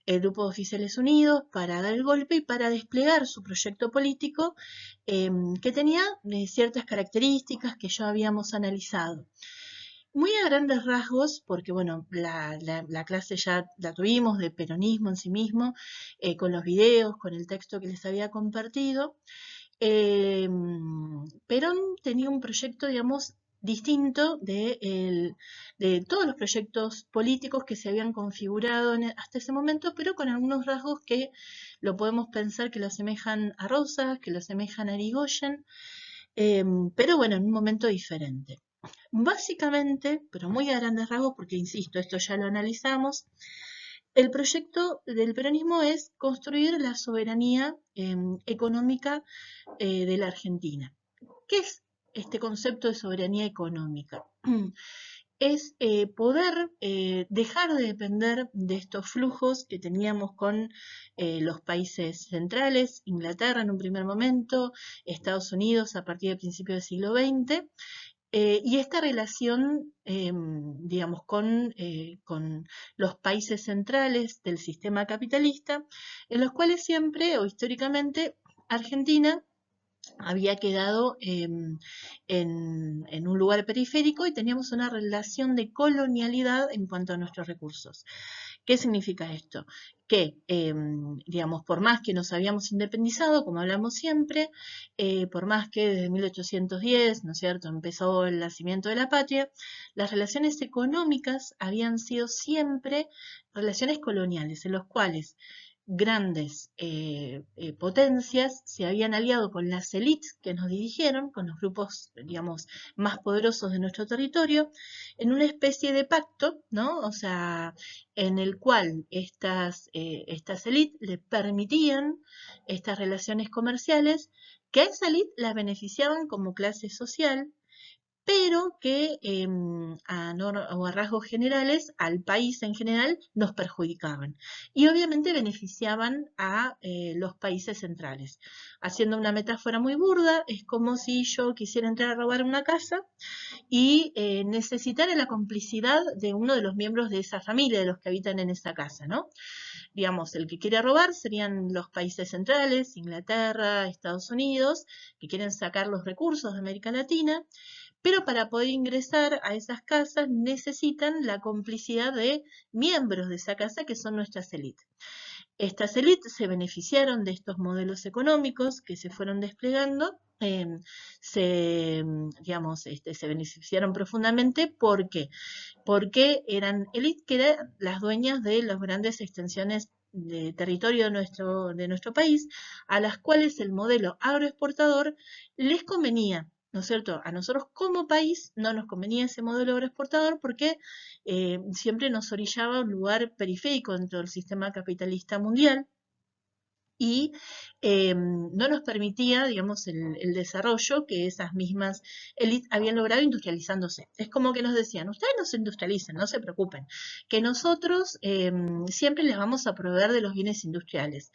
el Grupo de Oficiales Unidos para dar el golpe y para desplegar su proyecto político que tenía ciertas características que ya habíamos analizado. Muy a grandes rasgos, porque bueno, la clase ya la tuvimos de peronismo en sí mismo, con los videos, con el texto que les había compartido. Perón tenía un proyecto, digamos, distinto de todos los proyectos políticos que se habían configurado hasta ese momento, pero con algunos rasgos que lo podemos pensar que lo asemejan a Rosas, que lo asemejan a Irigoyen, pero bueno, en un momento diferente. Básicamente, pero muy a grandes rasgos, porque insisto, esto ya lo analizamos, el proyecto del peronismo es construir la soberanía económica de la Argentina. ¿Qué es este concepto de soberanía económica? Es poder dejar de depender de estos flujos que teníamos con los países centrales, Inglaterra en un primer momento, Estados Unidos a partir del principio del siglo XX, y esta relación, digamos, con los países centrales del sistema capitalista, en los cuales siempre o históricamente Argentina había quedado en un lugar periférico y teníamos una relación de colonialidad en cuanto a nuestros recursos. ¿Qué significa esto? Que, digamos, por más que nos habíamos independizado, como hablamos siempre, por más que desde 1810, ¿no es cierto?, empezó el nacimiento de la patria, las relaciones económicas habían sido siempre relaciones coloniales, en los cuales grandes potencias se habían aliado con las élites que nos dirigieron, con los grupos, digamos, más poderosos de nuestro territorio, en una especie de pacto, ¿no? O sea, en el cual estas élites le permitían estas relaciones comerciales que a esa élite las beneficiaban como clase social, pero que o a rasgos generales al país en general nos perjudicaban y obviamente beneficiaban a los países centrales. Haciendo una metáfora muy burda, es como si yo quisiera entrar a robar una casa y necesitara la complicidad de uno de los miembros de esa familia, de los que habitan en esa casa, ¿no? Digamos, el que quiere robar serían los países centrales, Inglaterra, Estados Unidos, que quieren sacar los recursos de América Latina, pero para poder ingresar a esas casas necesitan la complicidad de miembros de esa casa que son nuestras élites. Estas élites se beneficiaron de estos modelos económicos que se fueron desplegando, se beneficiaron profundamente porque eran élites que eran las dueñas de las grandes extensiones de territorio de nuestro país, a las cuales el modelo agroexportador les convenía. ¿No es cierto? A nosotros como país no nos convenía ese modelo agroexportador porque siempre nos orillaba a un lugar periférico dentro del sistema capitalista mundial y no nos permitía, digamos, el desarrollo que esas mismas élites habían logrado industrializándose. Es como que nos decían, ustedes no se industrialicen, no se preocupen, que nosotros siempre les vamos a proveer de los bienes industriales.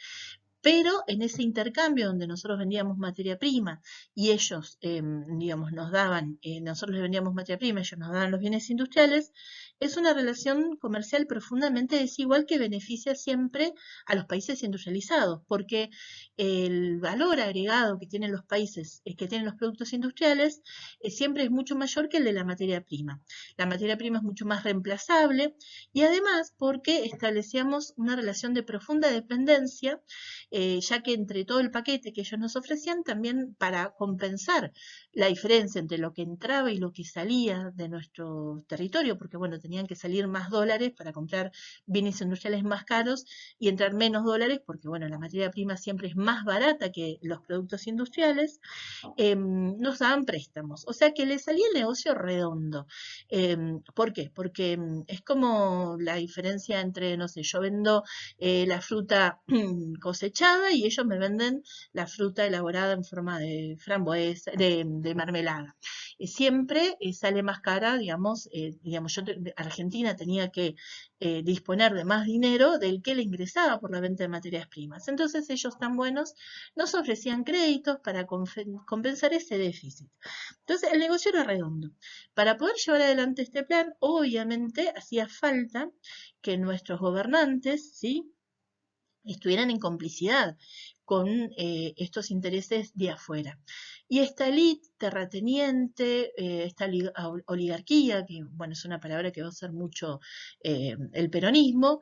Pero en ese intercambio donde nosotros vendíamos materia prima y ellos, digamos, nosotros les vendíamos materia prima, ellos nos daban los bienes industriales, es una relación comercial profundamente desigual que beneficia siempre a los países industrializados, porque el valor agregado que tienen los países, que tienen los productos industriales, siempre es mucho mayor que el de la materia prima. La materia prima es mucho más reemplazable y además porque establecíamos una relación de profunda dependencia, ya que entre todo el paquete que ellos nos ofrecían, también para compensar la diferencia entre lo que entraba y lo que salía de nuestro territorio, porque bueno, tenían que salir más dólares para comprar bienes industriales más caros y entrar menos dólares, porque bueno, la materia prima siempre es más barata que los productos industriales, nos daban préstamos. O sea que le salía el negocio redondo. ¿Por qué? Porque es como la diferencia entre, no sé, yo vendo la fruta cosechada y ellos me venden la fruta elaborada en forma de frambuesa, de mermelada. Siempre sale más cara, digamos, Argentina tenía que disponer de más dinero del que le ingresaba por la venta de materias primas. Entonces ellos tan buenos nos ofrecían créditos para compensar ese déficit. Entonces el negocio era redondo. Para poder llevar adelante este plan, obviamente hacía falta que nuestros gobernantes, ¿sí?, estuvieran en complicidad con estos intereses de afuera. Y esta élite terrateniente, esta oligarquía, que bueno, es una palabra que va a usar mucho el peronismo,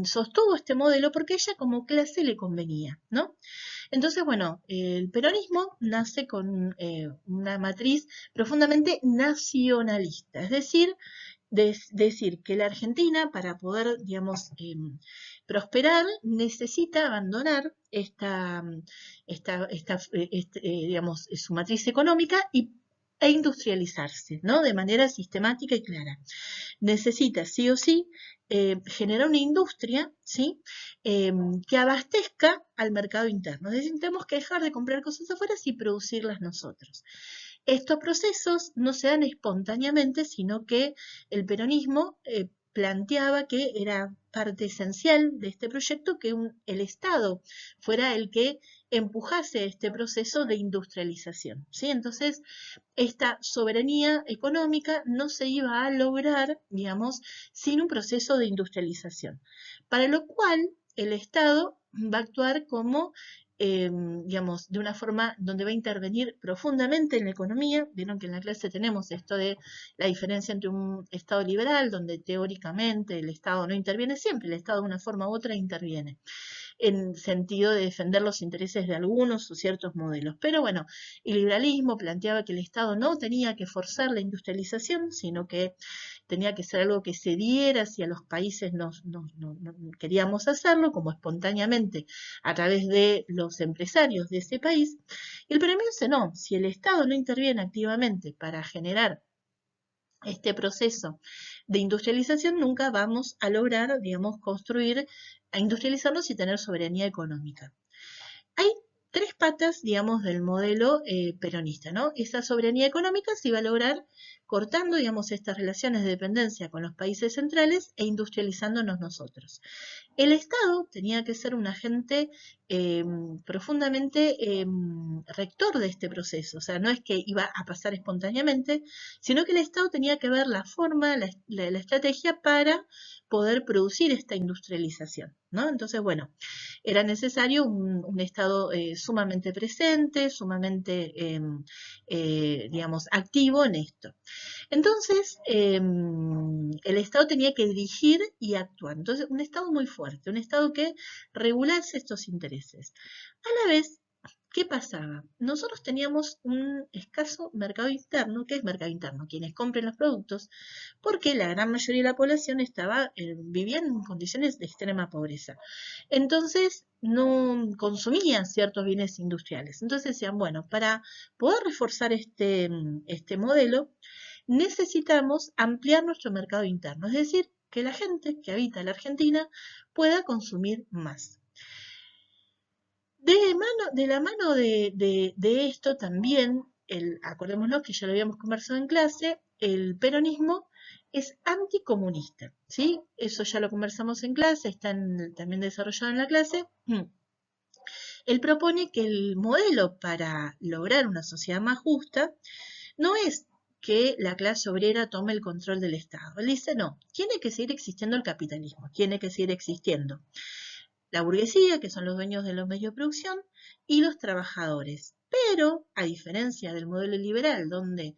sostuvo este modelo porque a ella como clase le convenía, ¿no? Entonces, bueno, el peronismo nace con una matriz profundamente nacionalista, es decir, decir que la Argentina, para poder, digamos, prosperar, necesita abandonar digamos, su matriz económica e industrializarse, ¿no? De manera sistemática y clara. Necesita, sí o sí, generar una industria, ¿sí?, que abastezca al mercado interno. Es decir, tenemos que dejar de comprar cosas afuera y producirlas nosotros. Estos procesos no se dan espontáneamente, sino que el peronismo planteaba que era parte esencial de este proyecto que el Estado fuera el que empujase este proceso de industrialización, ¿sí? Entonces, esta soberanía económica no se iba a lograr, digamos, sin un proceso de industrialización, para lo cual el Estado va a actuar como digamos, de una forma donde va a intervenir profundamente en la economía. Vieron que en la clase tenemos esto de la diferencia entre un Estado liberal, donde teóricamente el Estado no interviene siempre, el Estado de una forma u otra interviene en sentido de defender los intereses de algunos o ciertos modelos. Pero bueno, el liberalismo planteaba que el Estado no tenía que forzar la industrialización, sino que tenía que ser algo que se diera si a los países no queríamos hacerlo, como espontáneamente a través de los empresarios de ese país. Y el premio dice, no, si el Estado no interviene activamente para generar este proceso de industrialización, nunca vamos a lograr, digamos, construir, a industrializarnos y tener soberanía económica. Hay tres patas, digamos, del modelo peronista, ¿no? Esa soberanía económica se iba a lograr cortando, digamos, estas relaciones de dependencia con los países centrales e industrializándonos nosotros. El Estado tenía que ser un agente profundamente rector de este proceso, o sea, no es que iba a pasar espontáneamente, sino que el Estado tenía que ver la forma, la estrategia para poder producir esta industrialización, ¿no? Entonces, bueno, era necesario un Estado sumamente presente, sumamente, digamos, activo en esto. Entonces, el Estado tenía que dirigir y actuar. Entonces, un Estado muy fuerte, un Estado que regulase estos intereses. A la vez, ¿qué pasaba? Nosotros teníamos un escaso mercado interno. ¿Qué es mercado interno? Quienes compren los productos, porque la gran mayoría de la población vivía en condiciones de extrema pobreza. Entonces, no consumían ciertos bienes industriales. Entonces decían, bueno, para poder reforzar este modelo, necesitamos ampliar nuestro mercado interno, es decir, que la gente que habita la Argentina pueda consumir más. De la mano de esto también, acordémonos que ya lo habíamos conversado en clase, el peronismo es anticomunista, ¿sí? Eso ya lo conversamos en clase, está también desarrollado en la clase. Él propone que el modelo para lograr una sociedad más justa no es que la clase obrera tome el control del Estado. Él dice, no, tiene que seguir existiendo el capitalismo, tiene que seguir existiendo la burguesía, que son los dueños de los medios de producción, y los trabajadores. Pero, a diferencia del modelo liberal, donde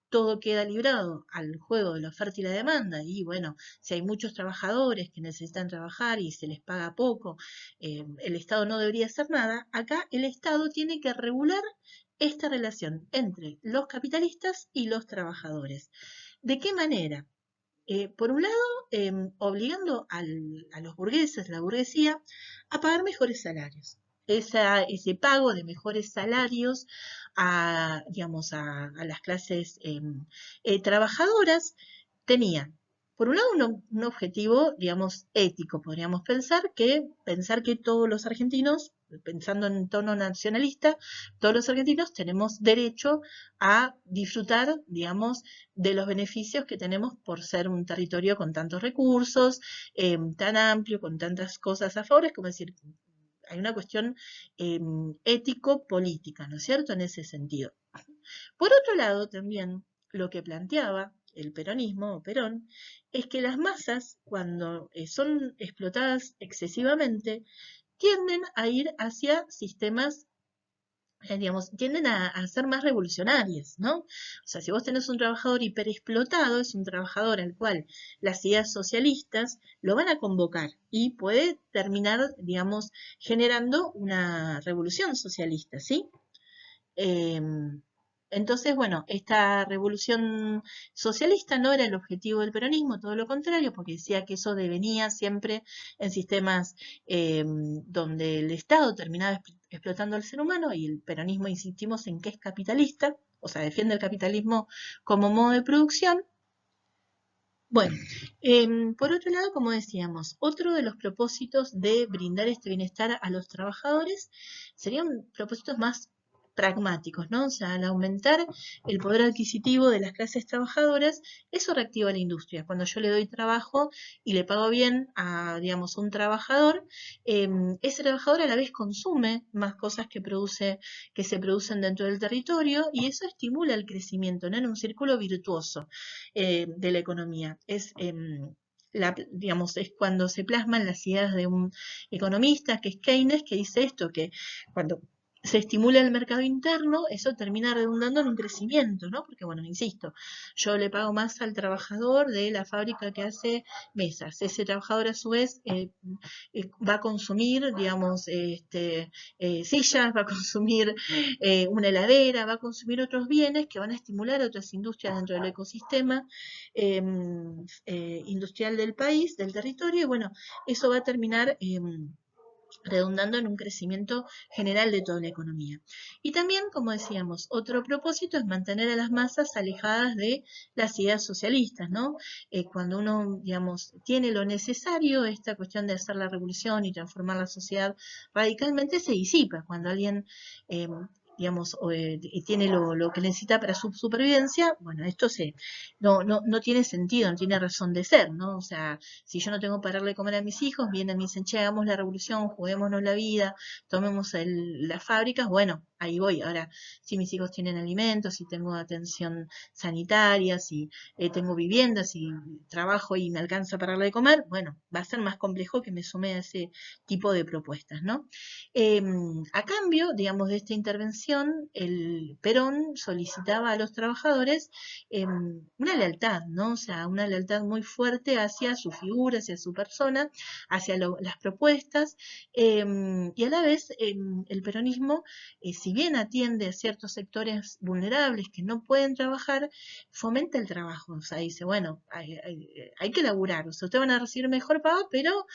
todo queda librado al juego de la oferta y la demanda, y bueno, si hay muchos trabajadores que necesitan trabajar y se les paga poco, el Estado no debería hacer nada. Acá el Estado tiene que regular esta relación entre los capitalistas y los trabajadores. ¿De qué manera? Por un lado, obligando a los burgueses, la burguesía, a pagar mejores salarios. Ese pago de mejores salarios digamos, a las clases trabajadoras tenía, por un lado, un objetivo, digamos, ético. Podríamos pensar que todos los argentinos, pensando en tono nacionalista, todos los argentinos tenemos derecho a disfrutar, digamos, de los beneficios que tenemos por ser un territorio con tantos recursos, tan amplio, con tantas cosas a favor. Es como decir, hay una cuestión ético-política, ¿no es cierto?, en ese sentido. Por otro lado, también lo que planteaba el peronismo o Perón es que las masas, cuando son explotadas excesivamente, tienden a ir hacia sistemas, digamos, tienden a ser más revolucionarias, ¿no? O sea, si vos tenés un trabajador hiperexplotado, es un trabajador al cual las ideas socialistas lo van a convocar y puede terminar, digamos, generando una revolución socialista, ¿sí? Entonces, bueno, esta revolución socialista no era el objetivo del peronismo, todo lo contrario, porque decía que eso devenía siempre en sistemas donde el Estado terminaba explotando al ser humano, y el peronismo insistimos en que es capitalista, o sea, defiende el capitalismo como modo de producción. Bueno, por otro lado, como decíamos, otro de los propósitos de brindar este bienestar a los trabajadores serían propósitos más pragmáticos, ¿no? O sea, al aumentar el poder adquisitivo de las clases trabajadoras, eso reactiva la industria. Cuando yo le doy trabajo y le pago bien a, digamos, un trabajador, ese trabajador a la vez consume más cosas que se producen dentro del territorio, y eso estimula el crecimiento, ¿no? En un círculo virtuoso de la economía. digamos, es cuando se plasman las ideas de un economista que es Keynes, que dice esto, que cuando se estimula el mercado interno, eso termina redundando en un crecimiento, ¿no? Porque, bueno, insisto, yo le pago más al trabajador de la fábrica que hace mesas. Ese trabajador, a su vez, va a consumir, digamos, sillas, va a consumir una heladera, va a consumir otros bienes que van a estimular otras industrias dentro del ecosistema industrial del país, del territorio, y bueno, eso va a terminar redundando en un crecimiento general de toda la economía. Y también, como decíamos, otro propósito es mantener a las masas alejadas de las ideas socialistas, ¿no? Cuando uno, digamos, tiene lo necesario, esta cuestión de hacer la revolución y transformar la sociedad radicalmente se disipa. Cuando alguien digamos, tiene lo que necesita para su supervivencia, bueno, esto no tiene sentido, no tiene razón de ser, ¿no? O sea, si yo no tengo para darle comer a mis hijos, vienen y me dicen, che, hagamos la revolución, juguémonos la vida, tomemos las fábricas, bueno, ahí voy. Ahora, si mis hijos tienen alimentos, si tengo atención sanitaria, si tengo vivienda, si trabajo y me alcanza para darle de comer, bueno, va a ser más complejo que me sume a ese tipo de propuestas, ¿no? A cambio, digamos, de esta intervención, el Perón solicitaba a los trabajadores una lealtad, ¿no? O sea, una lealtad muy fuerte hacia su figura, hacia su persona, hacia las propuestas, y a la vez el peronismo, si bien atiende a ciertos sectores vulnerables que no pueden trabajar, fomenta el trabajo, o sea, dice, bueno, hay que laburar, o sea, ustedes van a recibir mejor paga, pero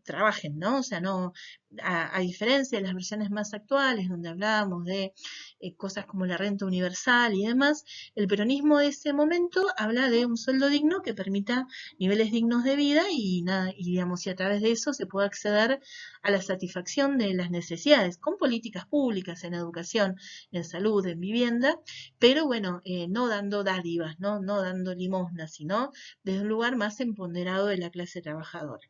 trabajen, ¿no? O sea, no, a diferencia de las versiones más actuales, donde hablábamos de cosas como la renta universal y demás, el peronismo de ese momento habla de un sueldo digno que permita niveles dignos de vida y, nada, y digamos, y a través de eso se puede acceder a la satisfacción de las necesidades con políticas públicas en educación, en salud, en vivienda, pero bueno, no dando dádivas, no dando limosnas, sino desde un lugar más empoderado de la clase trabajadora.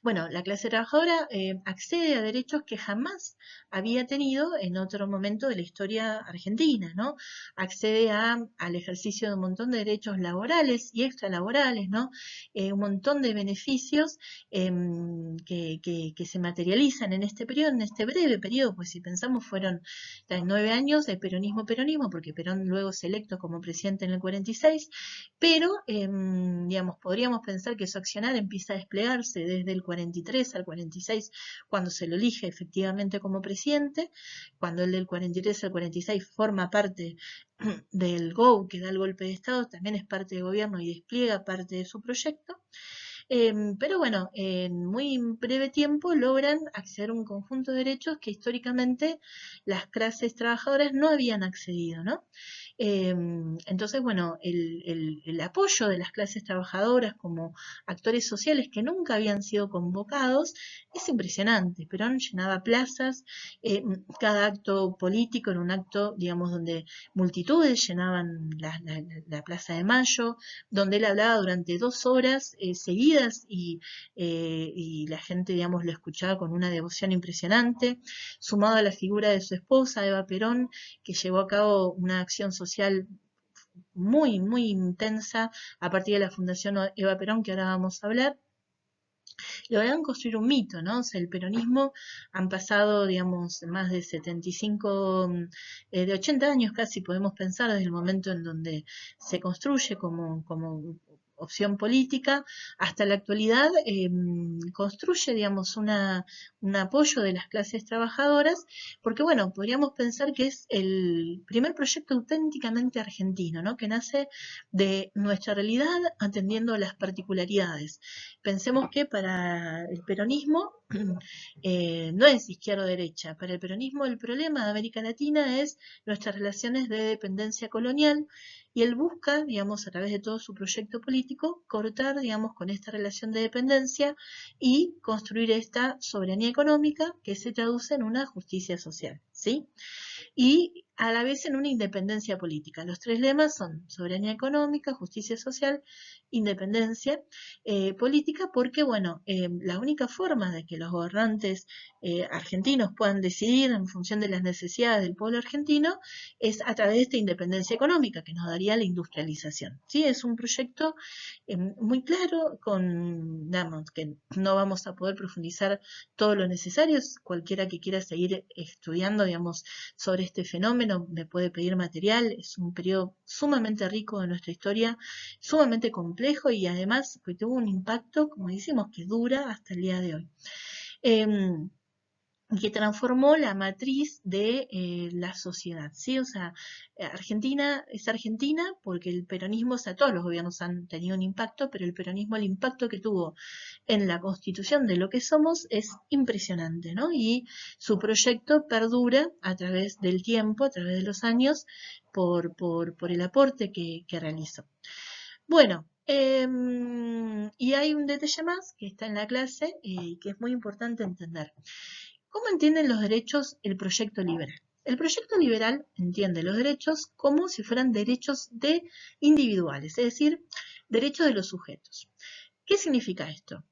Bueno, la clase trabajadora accede a derechos que jamás había tenido en otro momento de la historia argentina, ¿no? Accede al ejercicio de un montón de derechos laborales y extralaborales, ¿no? Un montón de beneficios que se materializan en este periodo, en este breve periodo, pues si pensamos fueron 9 años de peronismo, porque Perón luego es electo como presidente en el 46, pero, digamos, podríamos pensar que su accionar empieza a desplegarse desde el 43 al 46, cuando se lo elige efectivamente como presidente, cuando el del 43 al 46 forma parte del GO, que da el golpe de Estado, también es parte del gobierno y despliega parte de su proyecto. Pero bueno, en muy breve tiempo logran acceder a un conjunto de derechos que históricamente las clases trabajadoras no habían accedido, ¿no? Entonces, bueno, el apoyo de las clases trabajadoras como actores sociales que nunca habían sido convocados es impresionante. Perón llenaba plazas, cada acto político era un acto, digamos, donde multitudes llenaban la Plaza de Mayo, donde él hablaba durante 2 horas seguidas y la gente, digamos, lo escuchaba con una devoción impresionante, sumado a la figura de su esposa, Eva Perón, que llevó a cabo una acción social muy, muy intensa a partir de la Fundación Eva Perón, que ahora vamos a hablar. Lograron construir un mito, ¿no? O sea, el peronismo han pasado, digamos, más de 75, de 80 años casi, podemos pensar, desde el momento en donde se construye como opción política, hasta la actualidad construye, digamos, un apoyo de las clases trabajadoras, porque, bueno, podríamos pensar que es el primer proyecto auténticamente argentino, ¿no? Que nace de nuestra realidad atendiendo a las particularidades. Pensemos que para el peronismo no es izquierda o derecha. Para el peronismo el problema de América Latina es nuestras relaciones de dependencia colonial y él busca, digamos, a través de todo su proyecto político, cortar, digamos, con esta relación de dependencia y construir esta soberanía económica que se traduce en una justicia social, ¿sí? Y a la vez en una independencia política. Los 3 lemas son soberanía económica, justicia social independencia política, porque, bueno, la única forma de que los gobernantes argentinos puedan decidir en función de las necesidades del pueblo argentino es a través de esta independencia económica que nos daría la industrialización. ¿Sí? Es un proyecto muy claro, digamos, que no vamos a poder profundizar todo lo necesario. Cualquiera que quiera seguir estudiando, digamos, sobre este fenómeno me puede pedir material. Es un periodo sumamente rico de nuestra historia, sumamente complejo y además que tuvo un impacto, como decimos, que dura hasta el día de hoy. Que transformó la matriz de la sociedad, ¿sí? O sea, Argentina es Argentina porque el peronismo, o sea, todos los gobiernos han tenido un impacto, pero el peronismo, el impacto que tuvo en la constitución de lo que somos es impresionante, ¿no? Y su proyecto perdura a través del tiempo, a través de los años, por el aporte que realizó. Bueno, y hay un detalle más que está en la clase y que es muy importante entender. ¿Cómo entienden los derechos el proyecto liberal? El proyecto liberal entiende los derechos como si fueran derechos individuales, es decir, derechos de los sujetos. ¿Qué significa esto?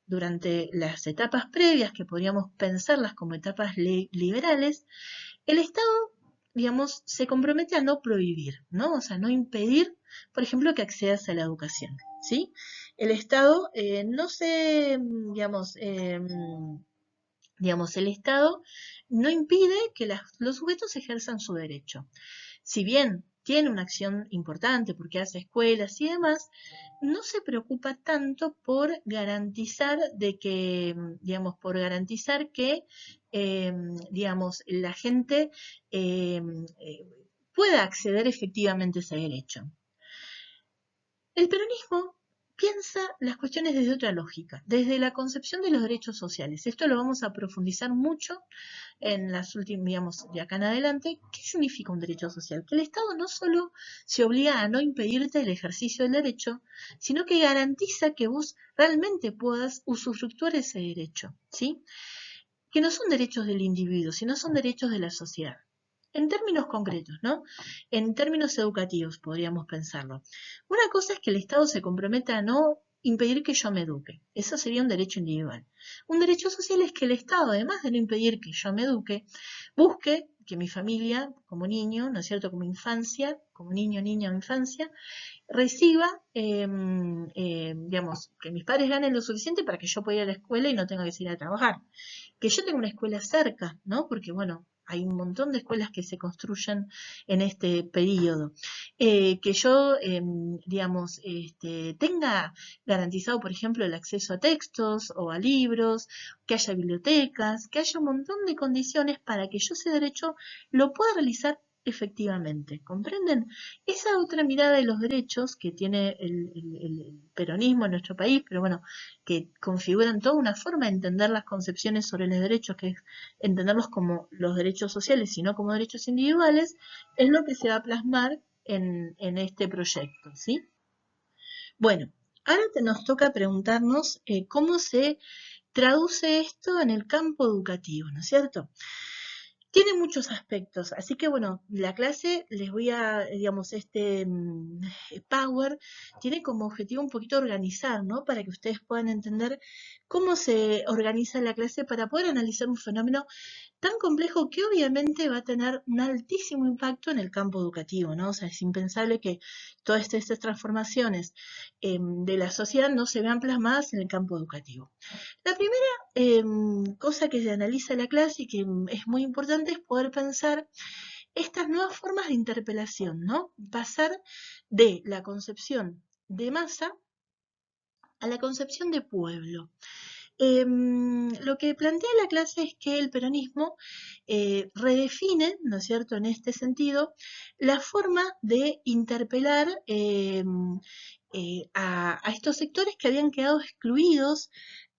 Durante las etapas previas, que podríamos pensarlas como etapas liberales, el Estado, digamos, se compromete a no prohibir, ¿no? O sea, no impedir, por ejemplo, que accedas a la educación, ¿sí? El Estado no se, digamos, el Estado no impide que los sujetos ejerzan su derecho. Si bien tiene una acción importante porque hace escuelas y demás, no se preocupa tanto por garantizar digamos, la gente eh, eh, pueda acceder efectivamente a ese derecho. El peronismo piensa las cuestiones desde otra lógica, desde la concepción de los derechos sociales. Esto lo vamos a profundizar mucho en las últimas, digamos, de acá en adelante. ¿Qué significa un derecho social? Que el Estado no solo se obliga a no impedirte el ejercicio del derecho, sino que garantiza que vos realmente puedas usufructuar ese derecho, ¿sí? Que no son derechos del individuo, sino son derechos de la sociedad. En términos concretos, ¿no? En términos educativos podríamos pensarlo. Una cosa es que el Estado se comprometa a no impedir que yo me eduque. Eso sería un derecho individual. Un derecho social es que el Estado, además de no impedir que yo me eduque, busque que mi familia, como niño, ¿no es cierto?, como infancia, como niño, niña o infancia, reciba, digamos, que mis padres ganen lo suficiente para que yo pueda ir a la escuela y no tenga que ir a trabajar. Que yo tenga una escuela cerca, ¿no? Porque, bueno, hay un montón de escuelas que se construyen en este periodo. Que yo, digamos, tenga garantizado, por ejemplo, el acceso a textos o a libros, que haya bibliotecas, que haya un montón de condiciones para que yo ese derecho lo pueda realizar efectivamente. ¿Comprenden? Esa otra mirada de los derechos que tiene el peronismo en nuestro país, pero bueno, que configuran toda una forma de entender las concepciones sobre los derechos, que es entenderlos como los derechos sociales y no como derechos individuales, es lo que se va a plasmar en este proyecto, ¿sí? Bueno, ahora nos toca preguntarnos cómo se traduce esto en el campo educativo, ¿no es cierto? Tiene muchos aspectos, así que bueno, la clase les voy a, digamos, Power tiene como objetivo un poquito organizar, ¿no? Para que ustedes puedan entender cómo se organiza la clase para poder analizar un fenómeno tan complejo que obviamente va a tener un altísimo impacto en el campo educativo, ¿no? O sea, es impensable que todas estas transformaciones de la sociedad no se vean plasmadas en el campo educativo. La primera cosa que se analiza en la clase y que es muy importante es poder pensar estas nuevas formas de interpelación, ¿no? Pasar de la concepción de masa a la concepción de pueblo. Lo que plantea la clase es que el peronismo redefine, ¿no es cierto?, en este sentido, la forma de interpelar a estos sectores que habían quedado excluidos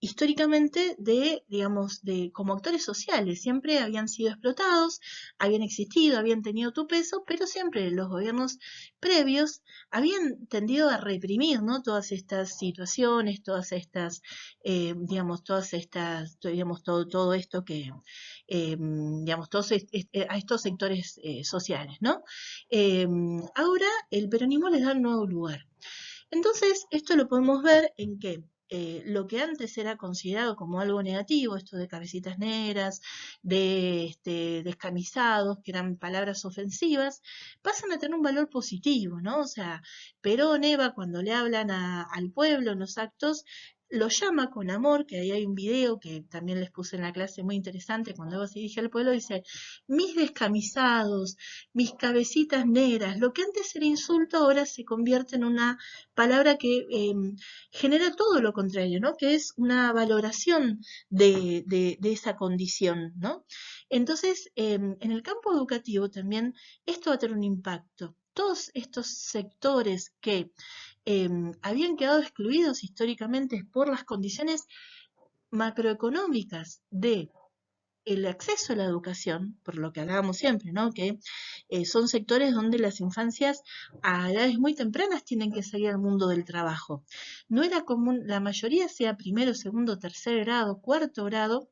históricamente digamos, como actores sociales. Siempre habían sido explotados, habían existido, habían tenido tu peso, pero siempre los gobiernos previos habían tendido a reprimir, ¿no?, todas estas situaciones, todas estas digamos, digamos, todo esto que, digamos, a estos sectores sociales, ¿no? Ahora el peronismo les da un nuevo lugar. Entonces, esto lo podemos ver en que lo que antes era considerado como algo negativo, esto de cabecitas negras, de descamisados, que eran palabras ofensivas, pasan a tener un valor positivo, ¿no? O sea, Perón, Eva, cuando le hablan al pueblo en los actos, lo llama con amor, que ahí hay un video que también les puse en la clase muy interesante, cuando Eva se dirige al pueblo, dice, mis descamisados, mis cabecitas negras, lo que antes era insulto ahora se convierte en una palabra que genera todo lo contrario, ¿no? Que es una valoración de esa condición, ¿no? Entonces, en el campo educativo también esto va a tener un impacto. Todos estos sectores que habían quedado excluidos históricamente por las condiciones macroeconómicas de el acceso a la educación, por lo que hablábamos siempre, ¿no? Que son sectores donde las infancias a edades muy tempranas tienen que salir al mundo del trabajo. No era común, la mayoría sea primero, segundo, tercer grado, cuarto grado,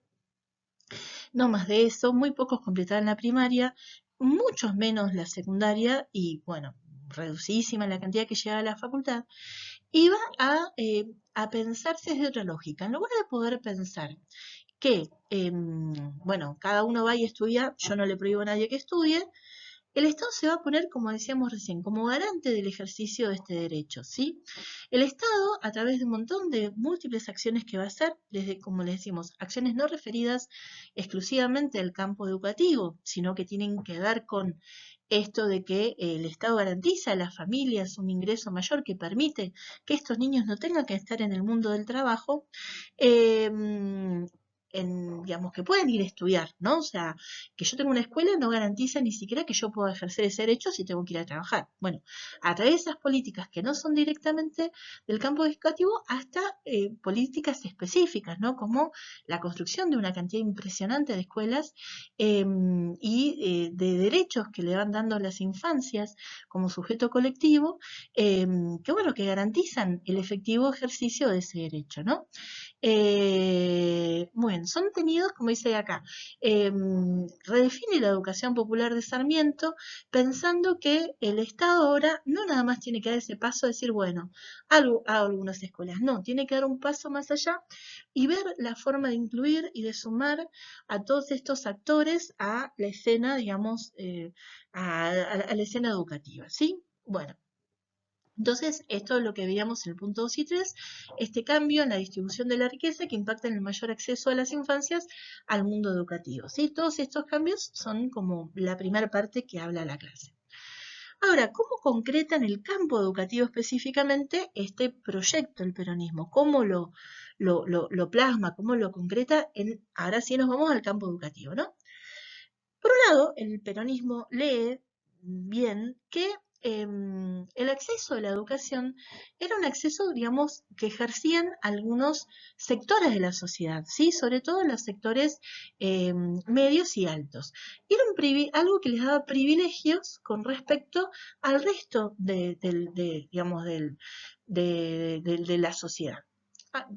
no más de eso, muy pocos completaban la primaria, muchos menos la secundaria y bueno, reducidísima la cantidad que llegaba a la facultad, iba a pensarse desde otra lógica. En lugar de poder pensar que, bueno, cada uno va y estudia, yo no le prohíbo a nadie que estudie, el Estado se va a poner, como decíamos recién, como garante del ejercicio de este derecho, ¿sí? El Estado, a través de un montón de múltiples acciones que va a hacer, desde, como les decimos, acciones no referidas exclusivamente al campo educativo, sino que tienen que ver con esto de que el Estado garantiza a las familias un ingreso mayor que permite que estos niños no tengan que estar en el mundo del trabajo, eh, digamos, que pueden ir a estudiar, ¿no? O sea, que yo tenga una escuela no garantiza ni siquiera que yo pueda ejercer ese derecho si tengo que ir a trabajar. Bueno, a través de esas políticas que no son directamente del campo educativo hasta políticas específicas, ¿no? Como la construcción de una cantidad impresionante de escuelas y de derechos que le van dando a las infancias como sujeto colectivo, que bueno, que garantizan el efectivo ejercicio de ese derecho, ¿no? Bueno, son tenidos, como dice acá, redefine la educación popular de Sarmiento pensando que el Estado ahora no nada más tiene que dar ese paso de decir, bueno, hago algunas escuelas, no, tiene que dar un paso más allá y ver la forma de incluir y de sumar a todos estos actores a la escena, digamos, a la escena educativa, ¿sí? Bueno. Entonces, esto es lo que veíamos en el punto 2 y 3, este cambio en la distribución de la riqueza que impacta en el mayor acceso a las infancias al mundo educativo. ¿Sí? Todos estos cambios son como la primera parte que habla la clase. Ahora, ¿cómo concreta en el campo educativo específicamente este proyecto, el peronismo? ¿Cómo lo plasma? ¿Cómo lo concreta? Ahora sí nos vamos al campo educativo, ¿no? Por un lado, el peronismo lee bien que el acceso a la educación era un acceso, digamos, que ejercían algunos sectores de la sociedad, ¿sí? Sobre todo los sectores medios y altos. Y era algo que les daba privilegios con respecto al resto digamos, de la sociedad.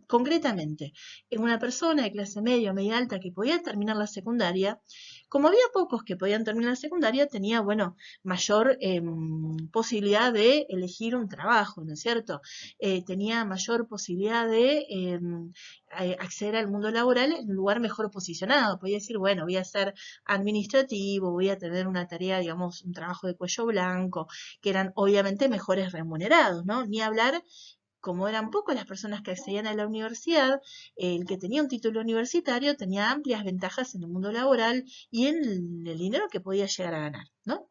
Concretamente, en una persona de clase media o media alta que podía terminar la secundaria, como había pocos que podían terminar la secundaria, tenía, bueno, mayor posibilidad de elegir un trabajo, ¿no es cierto? Tenía mayor posibilidad de acceder al mundo laboral en un lugar mejor posicionado. Podía decir, bueno, voy a ser administrativo, voy a tener una tarea, digamos, un trabajo de cuello blanco, que eran obviamente mejores remunerados, ¿no? Ni hablar como eran pocas las personas que accedían a la universidad, el que tenía un título universitario tenía amplias ventajas en el mundo laboral y en el dinero que podía llegar a ganar, ¿no?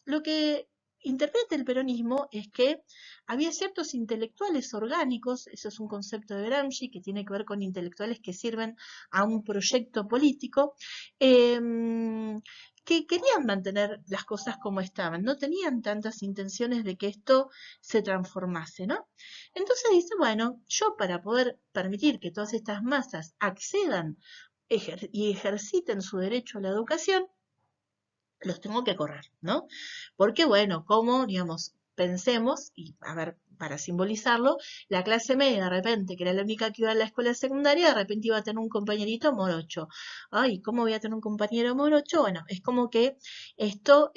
Lo que interpreta el peronismo es que había ciertos intelectuales orgánicos, eso es un concepto de Gramsci que tiene que ver con intelectuales que sirven a un proyecto político, que querían mantener las cosas como estaban, no tenían tantas intenciones de que esto se transformase, ¿no? Entonces dice, bueno, yo para poder permitir que todas estas masas accedan y ejerciten su derecho a la educación, los tengo que correr, ¿no? Porque bueno, como, digamos, pensemos, y a ver, para simbolizarlo, la clase media de repente, que era la única que iba a la escuela secundaria, de repente iba a tener un compañerito morocho. Ay, ¿cómo voy a tener un compañero morocho? Bueno, es como que esto,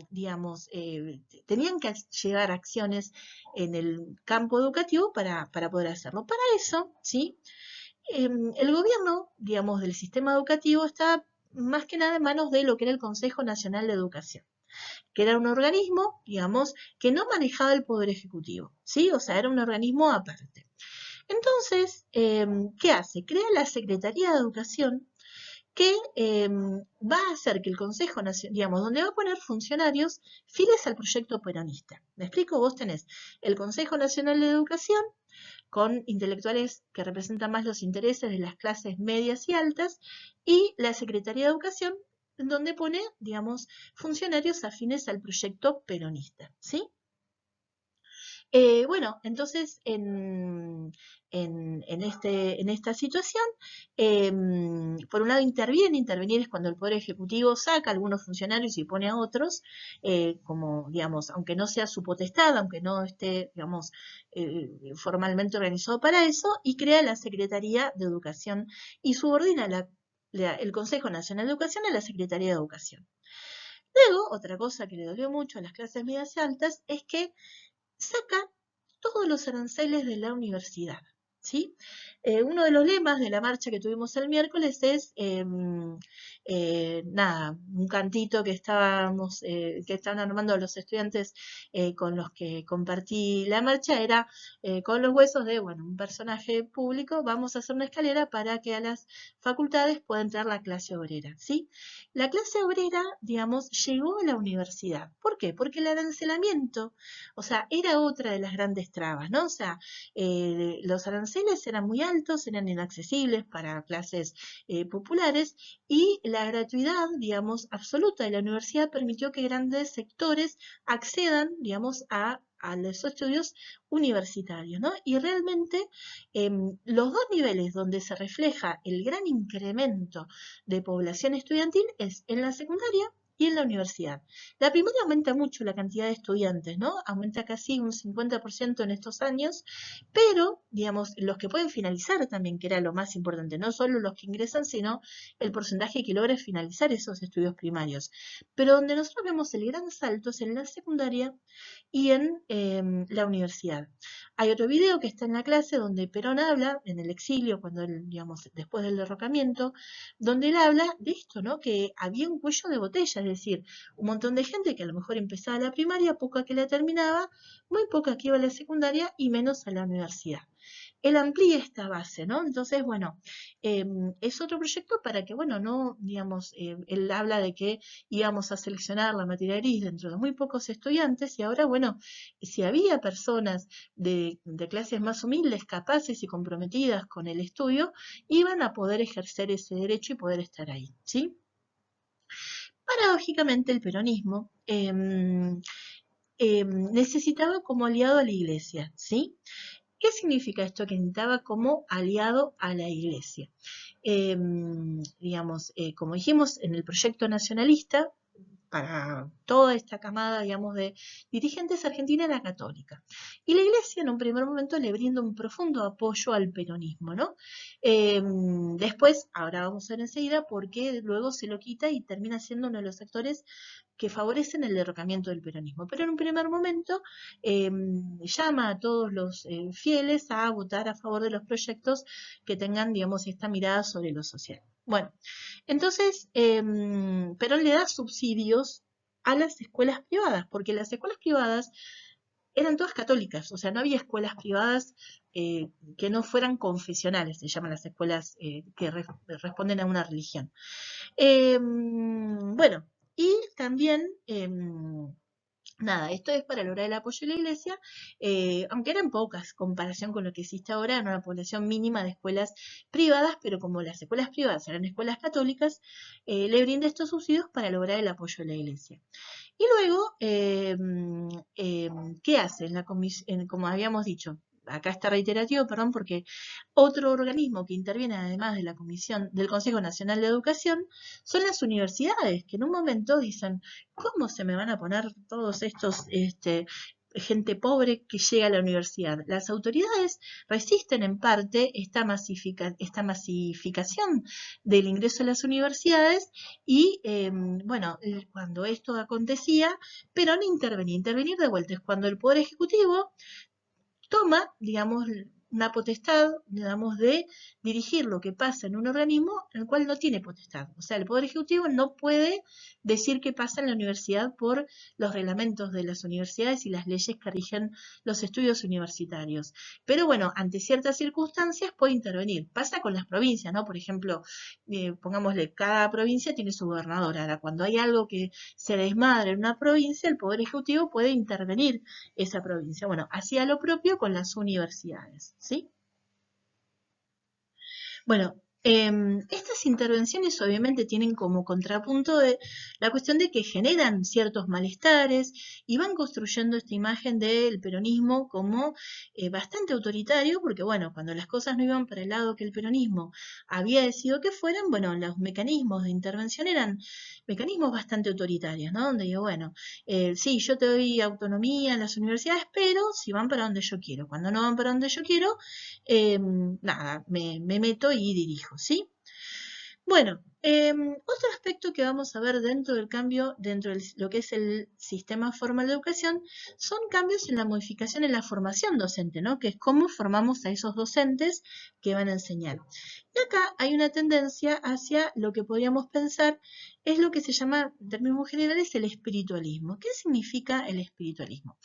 digamos, tenían que llevar acciones en el campo educativo para poder hacerlo. Para eso, ¿sí? El gobierno, digamos, del sistema educativo está más que nada en manos de lo que era el Consejo Nacional de Educación, que era un organismo, digamos, que no manejaba el Poder Ejecutivo, ¿sí? O sea, era un organismo aparte. Entonces, ¿qué hace? Crea la Secretaría de Educación que va a hacer que el Consejo Nacional, digamos, donde va a poner funcionarios fieles al proyecto peronista. ¿Me explico? Vos tenés el Consejo Nacional de Educación con intelectuales que representan más los intereses de las clases medias y altas, y la Secretaría de Educación, donde pone, digamos, funcionarios afines al proyecto peronista, ¿sí? Bueno, entonces en esta situación, por un lado intervenir es cuando el Poder Ejecutivo saca a algunos funcionarios y pone a otros, como, digamos, aunque no sea su potestad, aunque no esté, digamos, formalmente organizado para eso, y crea la Secretaría de Educación y subordina el Consejo Nacional de Educación a la Secretaría de Educación. Luego, otra cosa que le dolió mucho a las clases medias y altas es que saca todos los aranceles de la universidad, ¿sí? Uno de los lemas de la marcha que tuvimos el miércoles es, nada, un cantito que que estaban armando los estudiantes con los que compartí la marcha, era con los huesos de, bueno, un personaje público, vamos a hacer una escalera para que a las facultades pueda entrar la clase obrera, ¿sí? La clase obrera, digamos, llegó a la universidad. ¿Por qué? Porque el arancelamiento, o sea, era otra de las grandes trabas, ¿no? O sea, los aranceles eran muy altos, eran inaccesibles para clases populares, y la gratuidad, digamos, absoluta de la universidad permitió que grandes sectores accedan, digamos, a los estudios universitarios, ¿no? Y realmente los dos niveles donde se refleja el gran incremento de población estudiantil es en la secundaria y en la universidad. La primaria aumenta mucho la cantidad de estudiantes, ¿no? Aumenta casi un 50% en estos años, pero, digamos, los que pueden finalizar también, que era lo más importante, no solo los que ingresan, sino el porcentaje que logra finalizar esos estudios primarios. Pero donde nosotros vemos el gran salto es en la secundaria y en la universidad. Hay otro video que está en la clase donde Perón habla, en el exilio, cuando él, digamos, después del derrocamiento, donde él habla de esto, ¿no? Que había un cuello de botella, es decir, un montón de gente que a lo mejor empezaba la primaria, poca que la terminaba, muy poca que iba a la secundaria y menos a la universidad. Él amplía esta base, ¿no? Entonces, bueno, es otro proyecto para que, bueno, no, digamos, él habla de que íbamos a seleccionar la materia gris dentro de muy pocos estudiantes y ahora, bueno, si había personas de clases más humildes, capaces y comprometidas con el estudio, iban a poder ejercer ese derecho y poder estar ahí, ¿sí? Paradójicamente, el peronismo necesitaba como aliado a la iglesia, ¿sí? ¿Qué significa esto? Que necesitaba como aliado a la iglesia. Digamos, como dijimos, en el proyecto nacionalista, para toda esta camada, digamos, de dirigentes argentina era católica. Y la iglesia en un primer momento le brinda un profundo apoyo al peronismo, ¿no? Después, ahora vamos a ver enseguida por qué luego se lo quita y termina siendo uno de los actores que favorecen el derrocamiento del peronismo. Pero en un primer momento llama a todos los fieles a votar a favor de los proyectos que tengan, digamos, esta mirada sobre lo social. Bueno, entonces Perón le da subsidios a las escuelas privadas, porque las escuelas privadas eran todas católicas, o sea, no había escuelas privadas que no fueran confesionales, se llaman las escuelas que responden a una religión. Bueno, y también, nada, esto es para lograr el apoyo de la iglesia, aunque eran pocas, comparación con lo que existe ahora, en una población mínima de escuelas privadas, pero como las escuelas privadas eran escuelas católicas, le brinda estos subsidios para lograr el apoyo de la iglesia. Y luego, ¿qué hace? Como habíamos dicho, acá está reiterativo, perdón, porque otro organismo que interviene además de la Comisión del Consejo Nacional de Educación son las universidades, que en un momento dicen, ¿cómo se me van a poner todos estos gente pobre que llega a la universidad. Las autoridades resisten en parte esta masificación del ingreso a las universidades y, bueno, cuando esto acontecía, Perón intervenir de vuelta. Es cuando el Poder Ejecutivo toma, digamos, una potestad, digamos, de dirigir lo que pasa en un organismo en el cual no tiene potestad. O sea, el Poder Ejecutivo no puede decir qué pasa en la universidad por los reglamentos de las universidades y las leyes que rigen los estudios universitarios. Pero bueno, ante ciertas circunstancias puede intervenir. Pasa con las provincias, ¿no? Por ejemplo, pongámosle, cada provincia tiene su gobernador. Ahora, cuando hay algo que se desmadre en una provincia, el Poder Ejecutivo puede intervenir esa provincia. Bueno, hacía lo propio con las universidades, ¿sí? Bueno, estas intervenciones obviamente tienen como contrapunto la cuestión de que generan ciertos malestares y van construyendo esta imagen del peronismo como bastante autoritario, porque bueno, cuando las cosas no iban para el lado que el peronismo había decidido que fueran, bueno, los mecanismos de intervención eran mecanismos bastante autoritarios, ¿no? Donde digo, bueno, sí, yo te doy autonomía en las universidades, pero si van para donde yo quiero. Cuando no van para donde yo quiero, nada, me meto y dirijo, ¿sí? Bueno, otro aspecto que vamos a ver dentro del cambio, dentro de lo que es el sistema formal de educación, son cambios en la modificación en la formación docente, ¿no? Que es cómo formamos a esos docentes que van a enseñar. Y acá hay una tendencia hacia lo que podríamos pensar es lo que se llama, en términos generales, el espiritualismo. ¿Qué significa el espiritualismo?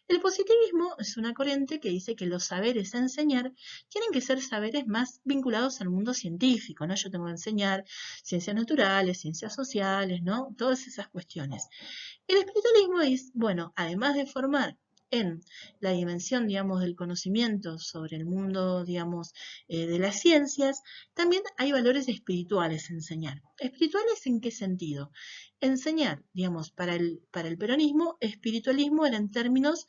El positivismo es una corriente que dice que los saberes a enseñar tienen que ser saberes más vinculados al mundo científico, ¿no? Yo tengo que enseñar ciencias naturales, ciencias sociales, ¿no? Todas esas cuestiones. El espiritualismo es, bueno, además de formar en la dimensión, digamos, del conocimiento sobre el mundo, digamos, de las ciencias, también hay valores espirituales en enseñar. ¿Espirituales en qué sentido? Enseñar, digamos, para el peronismo, espiritualismo era en términos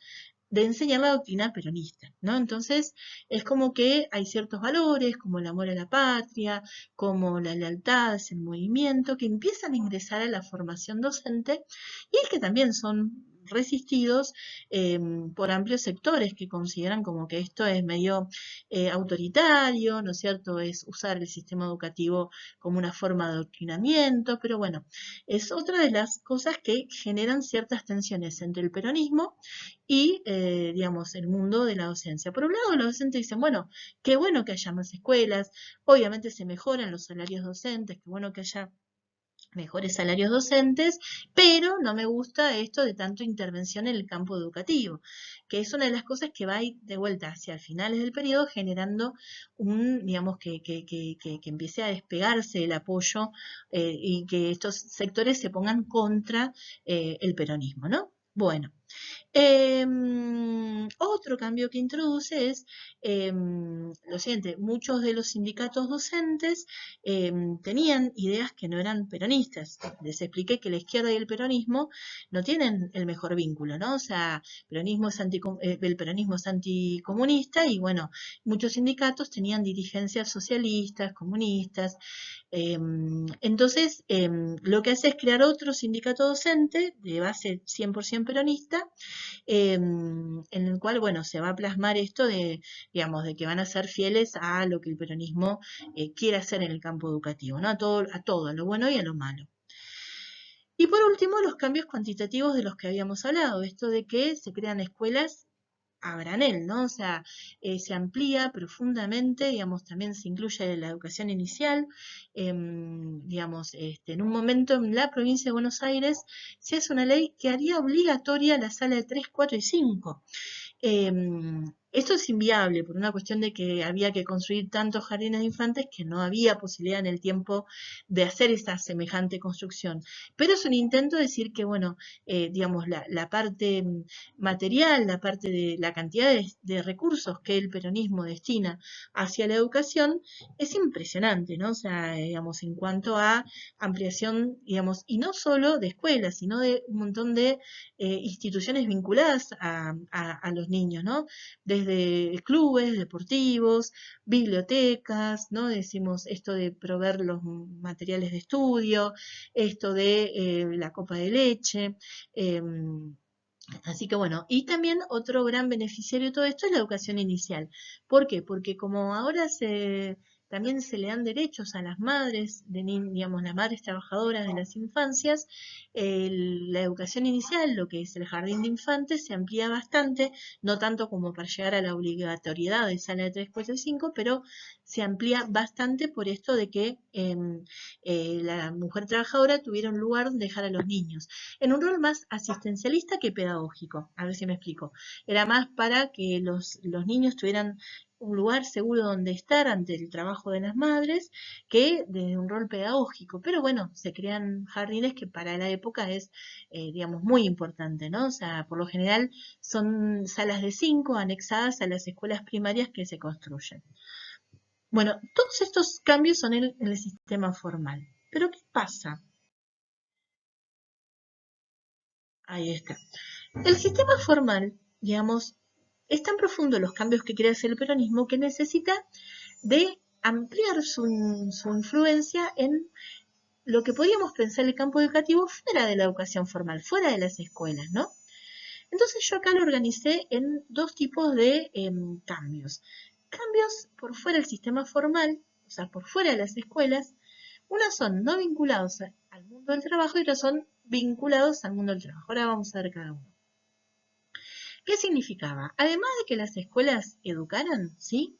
de enseñar la doctrina peronista, ¿no? Entonces, es como que hay ciertos valores, como el amor a la patria, como la lealtad hacia el movimiento, que empiezan a ingresar a la formación docente y que también son resistidos por amplios sectores que consideran como que esto es medio autoritario, ¿no es cierto? Es usar el sistema educativo como una forma de adoctrinamiento, pero bueno, es otra de las cosas que generan ciertas tensiones entre el peronismo y, digamos, el mundo de la docencia. Por un lado, los docentes dicen, bueno, qué bueno que haya más escuelas, obviamente se mejoran los salarios docentes, qué bueno que haya mejores salarios docentes, pero no me gusta esto de tanto intervención en el campo educativo, que es una de las cosas que va a ir de vuelta hacia finales del periodo generando digamos, que empiece a despegarse el apoyo y que estos sectores se pongan contra el peronismo, ¿no? Bueno, otro cambio que introduce es lo siguiente, muchos de los sindicatos docentes tenían ideas que no eran peronistas. Les expliqué que la izquierda y el peronismo no tienen el mejor vínculo, ¿no? O sea, el peronismo es anticomunista y bueno, muchos sindicatos tenían dirigencias socialistas, comunistas. Entonces, lo que hace es crear otro sindicato docente de base 100% peronista en el cual, bueno, se va a plasmar esto de, digamos, de que van a ser fieles a lo que el peronismo quiere hacer en el campo educativo, ¿no? A lo bueno y a lo malo. Y por último, los cambios cuantitativos de los que habíamos hablado, esto de que se crean escuelas a granel, ¿no? O sea, se amplía profundamente, digamos, también se incluye la educación inicial, digamos, en un momento en la provincia de Buenos Aires se hace una ley que haría obligatoria la sala de 3, 4 y 5. Esto es inviable por una cuestión de que había que construir tantos jardines de infantes que no había posibilidad en el tiempo de hacer esa semejante construcción. Pero es un intento de decir que, bueno, digamos, la parte material, la parte de la cantidad de recursos que el peronismo destina hacia la educación es impresionante, ¿no? O sea, digamos, en cuanto a ampliación, digamos, y no solo de escuelas, sino de un montón de instituciones vinculadas a los niños, ¿no? Desde clubes deportivos, bibliotecas, ¿no? Decimos esto de proveer los materiales de estudio, esto de la copa de leche, Así que bueno, y también otro gran beneficiario de todo esto es la educación inicial. ¿Por qué? Porque como ahora también se le dan derechos a las madres, digamos, las madres trabajadoras de las infancias, la educación inicial, lo que es el jardín de infantes, se amplía bastante, no tanto como para llegar a la obligatoriedad de sala de 3, 4 y 5, pero se amplía bastante por esto de que la mujer trabajadora tuviera un lugar donde dejar a los niños en un rol más asistencialista que pedagógico. A ver si me explico. Era más para que los niños tuvieran un lugar seguro donde estar ante el trabajo de las madres que desde un rol pedagógico. Pero bueno, se crean jardines que para la época es, digamos, muy importante, ¿no? O sea, por lo general son salas de 5 anexadas a las escuelas primarias que se construyen. Bueno, todos estos cambios son en el sistema formal. Pero ¿qué pasa? Ahí está. El sistema formal, digamos, es tan profundo los cambios que quiere hacer el peronismo que necesita de ampliar su influencia en lo que podríamos pensar el campo educativo fuera de la educación formal, fuera de las escuelas, ¿no? Entonces yo acá lo organicé en dos tipos de cambios. Cambios por fuera del sistema formal, o sea, por fuera de las escuelas. Unos son no vinculados al mundo del trabajo y otros son vinculados al mundo del trabajo. Ahora vamos a ver cada uno. ¿Qué significaba? Además de que las escuelas educaran, ¿sí?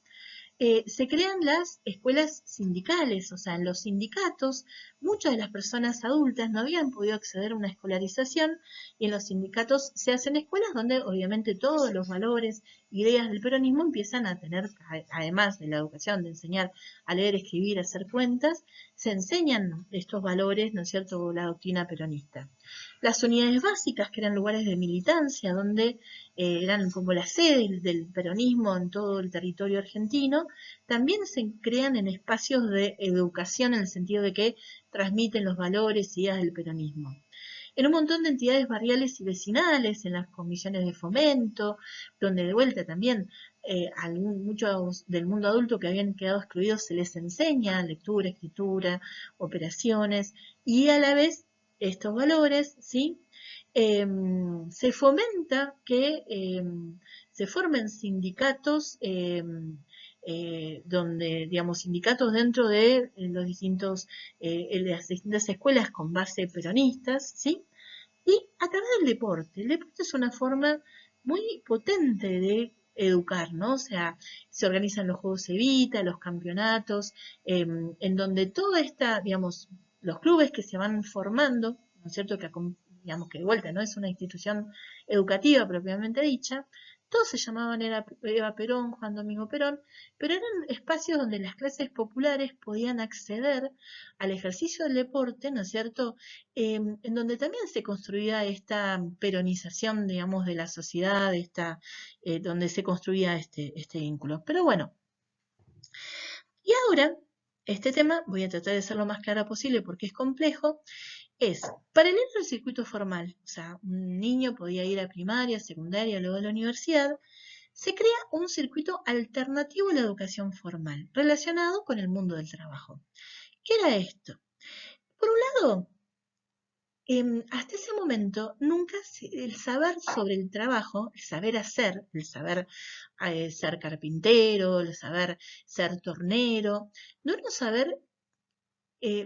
Se crean las escuelas sindicales, o sea, en los sindicatos muchas de las personas adultas no habían podido acceder a una escolarización y en los sindicatos se hacen escuelas donde obviamente todos los valores, ideas del peronismo empiezan a tener, además de la educación, de enseñar a leer, escribir, hacer cuentas, se enseñan estos valores, ¿no es cierto?, la doctrina peronista. Las unidades básicas, que eran lugares de militancia, donde eran como la sede del peronismo en todo el territorio argentino, también se crean en espacios de educación en el sentido de que transmiten los valores y ideas del peronismo. En un montón de entidades barriales y vecinales, en las comisiones de fomento, donde de vuelta también muchos del mundo adulto que habían quedado excluidos se les enseña lectura, escritura, operaciones, y a la vez estos valores, ¿sí? Se fomenta que se formen sindicatos donde, digamos, sindicatos dentro de las distintas escuelas con base peronistas, ¿sí? Y a través del deporte. El deporte es una forma muy potente de educar, ¿no? O sea, se organizan los Juegos Evita, los campeonatos, en donde toda esta, digamos, los clubes que se van formando, ¿no es cierto? Digamos que de vuelta no es una institución educativa propiamente dicha, todos se llamaban Eva Perón, Juan Domingo Perón, pero eran espacios donde las clases populares podían acceder al ejercicio del deporte, ¿no es cierto? En donde también se construía esta peronización, digamos, de la sociedad, donde se construía este vínculo. Pero bueno, y ahora, este tema, voy a tratar de ser lo más clara posible porque es complejo, es paralelo al circuito formal, o sea, un niño podía ir a primaria, secundaria, luego a la universidad, se crea un circuito alternativo a la educación formal, relacionado con el mundo del trabajo. ¿Qué era esto? Por un lado, hasta ese momento, nunca el saber sobre el trabajo, el saber hacer, el saber ser carpintero, el saber ser tornero, no era un saber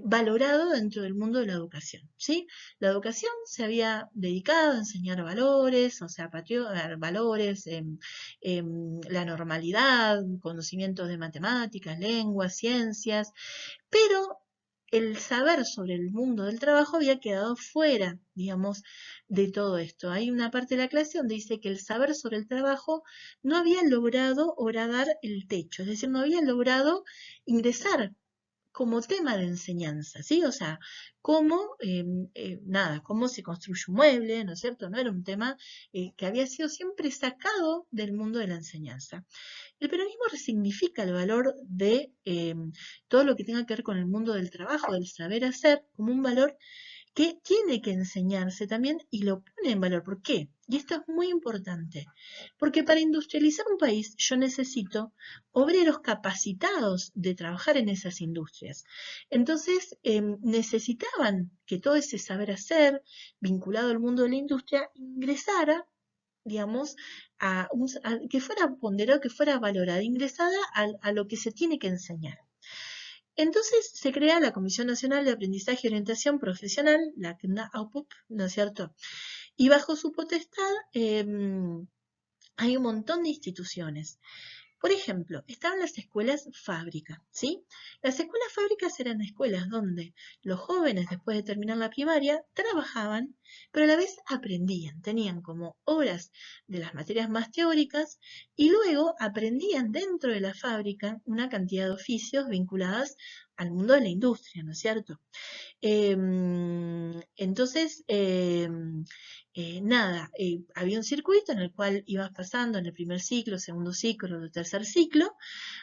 valorado dentro del mundo de la educación, ¿sí? La educación se había dedicado a enseñar valores, o sea, valores, la normalidad, conocimientos de matemáticas, lenguas, ciencias, pero el saber sobre el mundo del trabajo había quedado fuera, digamos, de todo esto. Hay una parte de la clase donde dice que el saber sobre el trabajo no había logrado horadar el techo, es decir, no había logrado ingresar como tema de enseñanza, ¿sí? O sea, cómo se construye un mueble, ¿no es cierto? No era un tema que había sido siempre sacado del mundo de la enseñanza. El peronismo resignifica el valor de todo lo que tenga que ver con el mundo del trabajo, del saber hacer, como un valor que tiene que enseñarse también y lo pone en valor. ¿Por qué? Y esto es muy importante, porque para industrializar un país yo necesito obreros capacitados de trabajar en esas industrias. Entonces necesitaban que todo ese saber hacer vinculado al mundo de la industria ingresara digamos, que fuera ponderado, que fuera valorada, ingresada a lo que se tiene que enseñar. Entonces se crea la Comisión Nacional de Aprendizaje y Orientación Profesional, la CNAOPOP, ¿no es cierto? Y bajo su potestad hay un montón de instituciones. Por ejemplo, estaban las escuelas fábrica, ¿sí? Las escuelas fábricas eran escuelas donde los jóvenes, después de terminar la primaria, trabajaban, pero a la vez aprendían. Tenían como horas de las materias más teóricas y luego aprendían dentro de la fábrica una cantidad de oficios vinculadas al mundo de la industria, ¿no es cierto? Entonces, nada, había un circuito en el cual ibas pasando en el primer ciclo, segundo ciclo, tercer ciclo,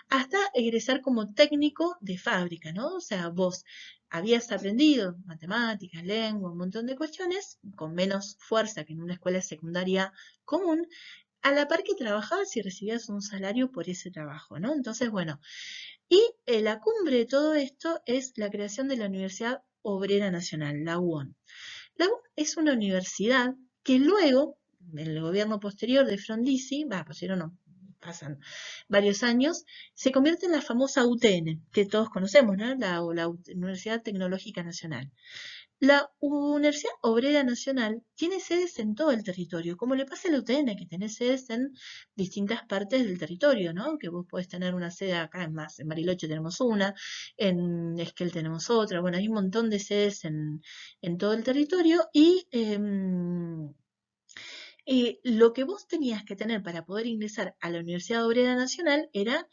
hasta egresar como técnico de fábrica, ¿no? O sea, vos habías aprendido matemáticas, lengua, un montón de cuestiones, con menos fuerza que en una escuela secundaria común, a la par que trabajabas y recibías un salario por ese trabajo, ¿no? Entonces, bueno, y la cumbre de todo esto es la creación de la Universidad Obrera Nacional, la UON. La UON es una universidad que luego, en el gobierno posterior de Frondizi, posterior no, pasan varios años, se convierte en la famosa UTN, que todos conocemos, ¿no? La Universidad Tecnológica Nacional. La Universidad Obrera Nacional tiene sedes en todo el territorio, como le pasa a la UTN, que tiene sedes en distintas partes del territorio, ¿no? Que vos podés tener una sede acá, en Bariloche tenemos una, en Esquel tenemos otra, bueno, hay un montón de sedes en todo el territorio y lo que vos tenías que tener para poder ingresar a la Universidad Obrera Nacional era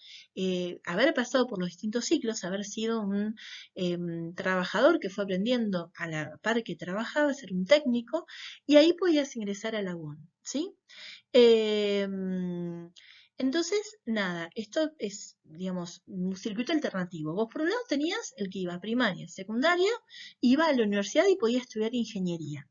haber pasado por los distintos ciclos, haber sido un trabajador que fue aprendiendo a la par que trabajaba, ser un técnico, y ahí podías ingresar a la UON, ¿sí? Em, entonces, nada, esto es, digamos, un circuito alternativo. Vos por un lado tenías el que iba a primaria, secundaria, iba a la universidad y podía estudiar ingeniería.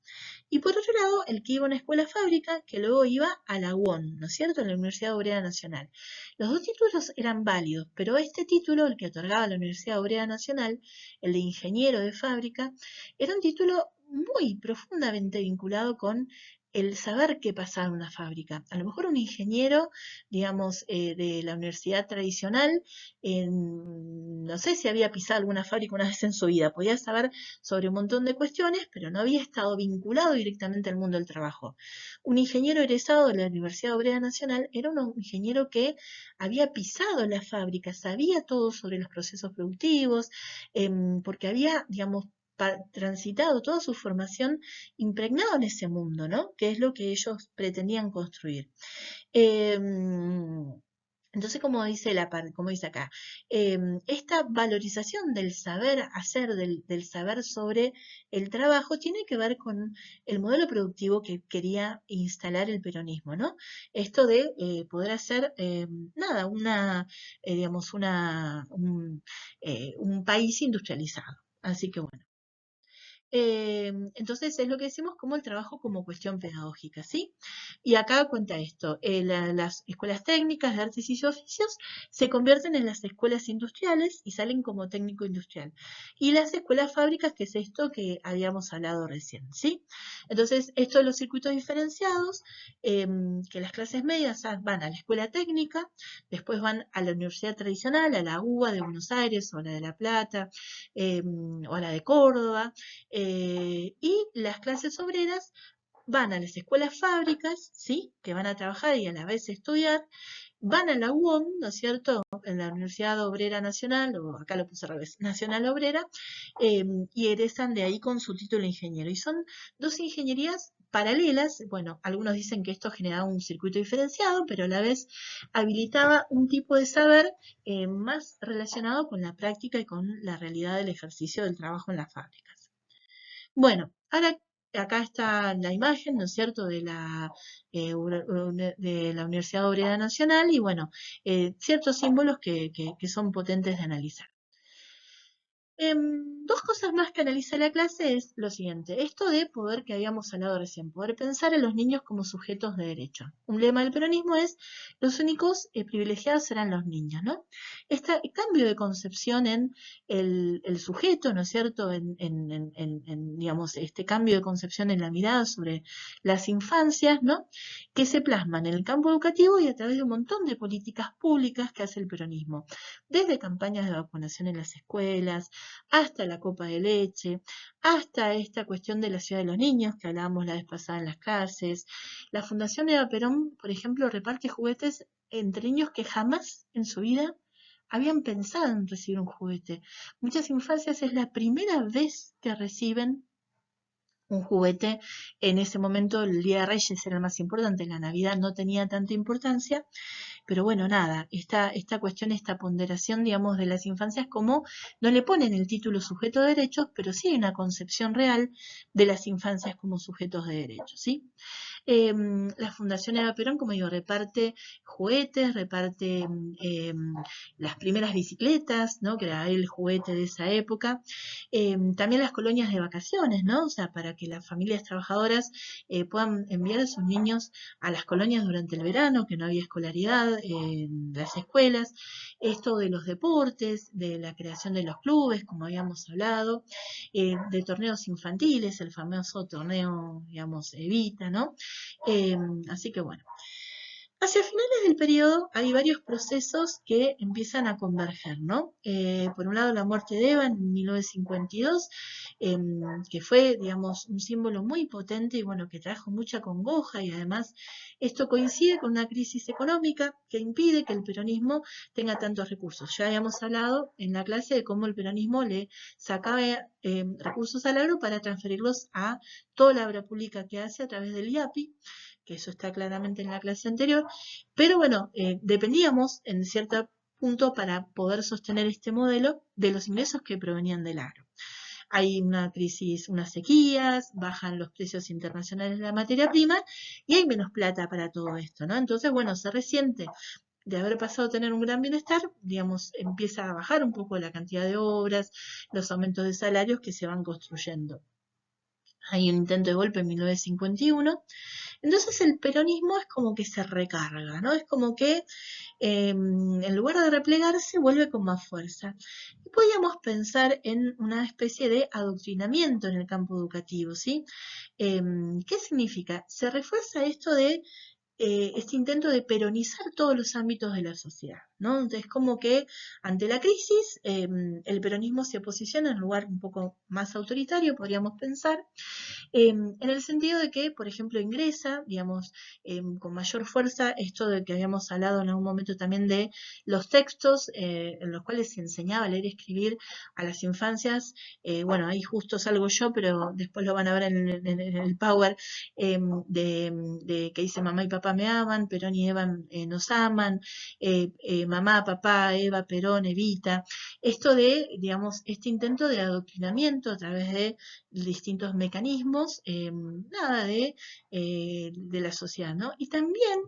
Y por otro lado, el que iba a una escuela fábrica, que luego iba a la UON, ¿no es cierto?, en la Universidad Obrera Nacional. Los dos títulos eran válidos, pero este título, el que otorgaba la Universidad Obrera Nacional, el de ingeniero de fábrica, era un título muy profundamente vinculado con el saber qué pasaba en una fábrica. A lo mejor un ingeniero, digamos, de la universidad tradicional, no sé si había pisado alguna fábrica una vez en su vida, podía saber sobre un montón de cuestiones, pero no había estado vinculado directamente al mundo del trabajo. Un ingeniero egresado de la Universidad Obrera Nacional era un ingeniero que había pisado la fábrica, sabía todo sobre los procesos productivos, porque había, digamos, transitado toda su formación impregnado en ese mundo, ¿no? Que es lo que ellos pretendían construir. Entonces, como dice acá, esta valorización del saber hacer, del saber sobre el trabajo, tiene que ver con el modelo productivo que quería instalar el peronismo, ¿no? Esto de poder hacer, nada, digamos, un país industrializado. Así que bueno. Entonces es lo que decimos como el trabajo como cuestión pedagógica, ¿sí? Y acá cuenta esto, las escuelas técnicas de artes y oficios se convierten en las escuelas industriales y salen como técnico industrial. Y las escuelas fábricas, que es esto que habíamos hablado recién, ¿sí? Entonces, esto de los circuitos diferenciados, que las clases medias van a la escuela técnica, después van a la universidad tradicional, a la UBA de Buenos Aires o a la de La Plata, o a la de Córdoba, y las clases obreras van a las escuelas fábricas, ¿sí? Que van a trabajar y a la vez estudiar, van a la UOM, ¿no es cierto? En la Universidad Obrera Nacional, o acá lo puse al revés, Nacional Obrera, y egresan de ahí con su título de ingeniero. Y son dos ingenierías paralelas, bueno, algunos dicen que esto generaba un circuito diferenciado, pero a la vez habilitaba un tipo de saber más relacionado con la práctica y con la realidad del ejercicio del trabajo en las fábricas. Bueno, ahora acá está la imagen, ¿no es cierto?, de la Universidad Obrera Nacional y bueno, ciertos símbolos que son potentes de analizar. Dos cosas más que analiza la clase es lo siguiente, esto de poder que habíamos hablado recién, poder pensar a los niños como sujetos de derecho. Un lema del peronismo es, los únicos privilegiados serán los niños, ¿no? Este cambio de concepción en el sujeto, ¿no es cierto?, digamos, este cambio de concepción en la mirada sobre las infancias, ¿no?, que se plasman en el campo educativo y a través de un montón de políticas públicas que hace el peronismo, desde campañas de vacunación en las escuelas, hasta la copa de leche, hasta esta cuestión de la ciudad de los niños que hablábamos la vez pasada en las clases. La Fundación Eva Perón, por ejemplo, reparte juguetes entre niños que jamás en su vida habían pensado en recibir un juguete. Muchas infancias es la primera vez que reciben un juguete. En ese momento el Día de Reyes era el más importante, la Navidad no tenía tanta importancia, pero bueno, nada, esta cuestión, esta ponderación, digamos, de las infancias, como no le ponen el título sujeto de derechos, pero sí hay una concepción real de las infancias como sujetos de derechos, ¿sí? La Fundación Eva Perón, como digo, reparte juguetes, reparte las primeras bicicletas, ¿no?, que era el juguete de esa época. También las colonias de vacaciones, ¿no?, o sea, para que las familias trabajadoras puedan enviar a sus niños a las colonias durante el verano, que no había escolaridad en las escuelas. Esto de los deportes, de la creación de los clubes, como habíamos hablado, de torneos infantiles, el famoso torneo, digamos, Evita, ¿no? Así que bueno. Hacia finales del periodo hay varios procesos que empiezan a converger, ¿no? Por un lado, la muerte de Eva en 1952, que fue, digamos, un símbolo muy potente y bueno, que trajo mucha congoja, y además esto coincide con una crisis económica que impide que el peronismo tenga tantos recursos. Ya habíamos hablado en la clase de cómo el peronismo le sacaba recursos al agro para transferirlos a toda la obra pública que hace a través del IAPI, que eso está claramente en la clase anterior, pero bueno, dependíamos en cierto punto para poder sostener este modelo de los ingresos que provenían del agro. Hay una crisis, unas sequías, bajan los precios internacionales de la materia prima y hay menos plata para todo esto, ¿no? Entonces, bueno, se resiente de haber pasado a tener un gran bienestar, digamos, empieza a bajar un poco la cantidad de obras, los aumentos de salarios que se van construyendo. Hay un intento de golpe en 1951. Entonces el peronismo es como que se recarga, ¿no? Es como que en lugar de replegarse vuelve con más fuerza. Y podríamos pensar en una especie de adoctrinamiento en el campo educativo, ¿sí? ¿Qué significa? Se refuerza esto de este intento de peronizar todos los ámbitos de la sociedad, ¿no? Entonces, como que ante la crisis, el peronismo se posiciona en un lugar un poco más autoritario, podríamos pensar, en el sentido de que, por ejemplo, ingresa, digamos, con mayor fuerza esto de que habíamos hablado en algún momento también de los textos en los cuales se enseñaba a leer y escribir a las infancias. Bueno, ahí justo salgo yo, pero después lo van a ver en el Power, de que dice mamá y papá me aman, Perón y Eva nos aman, mamá, papá, Eva, Perón, Evita. Esto de, digamos, este intento de adoctrinamiento a través de distintos mecanismos, nada de la sociedad, ¿no? Y también,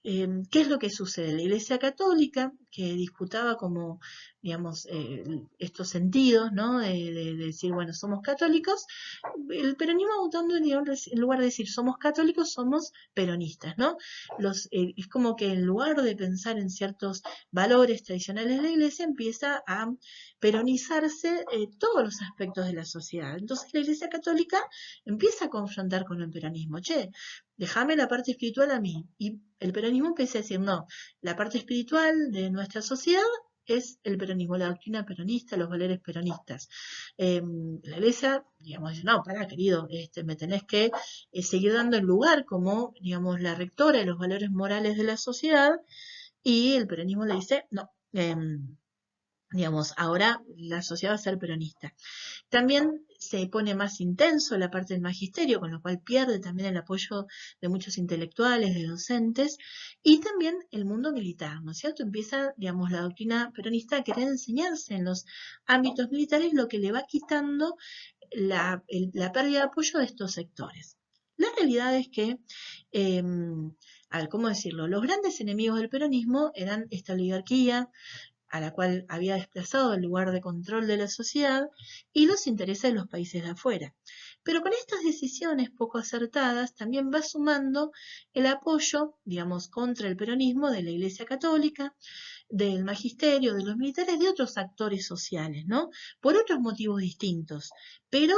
¿qué es lo que sucede? La Iglesia Católica, que disputaba como, digamos, estos sentidos, ¿no? De decir, bueno, somos católicos, el peronismo votando en lugar de decir somos católicos, somos peronistas, ¿no? Es como que en lugar de pensar en ciertos valores tradicionales de la Iglesia, empieza a peronizarse todos los aspectos de la sociedad. Entonces la Iglesia Católica empieza a confrontar con el peronismo. Che, déjame la parte espiritual a mí. Y el peronismo empieza a decir, no, la parte espiritual de nuestra sociedad es el peronismo, la doctrina peronista, los valores peronistas. La Iglesia, digamos, dice, no, pará, querido, me tenés que seguir dando el lugar como, digamos, la rectora de los valores morales de la sociedad, y el peronismo le dice, no, digamos, ahora la sociedad va a ser peronista. También se pone más intenso la parte del magisterio, con lo cual pierde también el apoyo de muchos intelectuales, de docentes, y también el mundo militar, ¿no es cierto? Empieza, digamos, la doctrina peronista a querer enseñarse en los ámbitos militares, lo que le va quitando la pérdida de apoyo de estos sectores. La realidad es que, a ver, ¿cómo decirlo? Los grandes enemigos del peronismo eran esta oligarquía, a la cual había desplazado el lugar de control de la sociedad, y los intereses de los países de afuera. Pero con estas decisiones poco acertadas también va sumando el apoyo, digamos, contra el peronismo de la Iglesia Católica, del magisterio, de los militares, de otros actores sociales, ¿no? Por otros motivos distintos, pero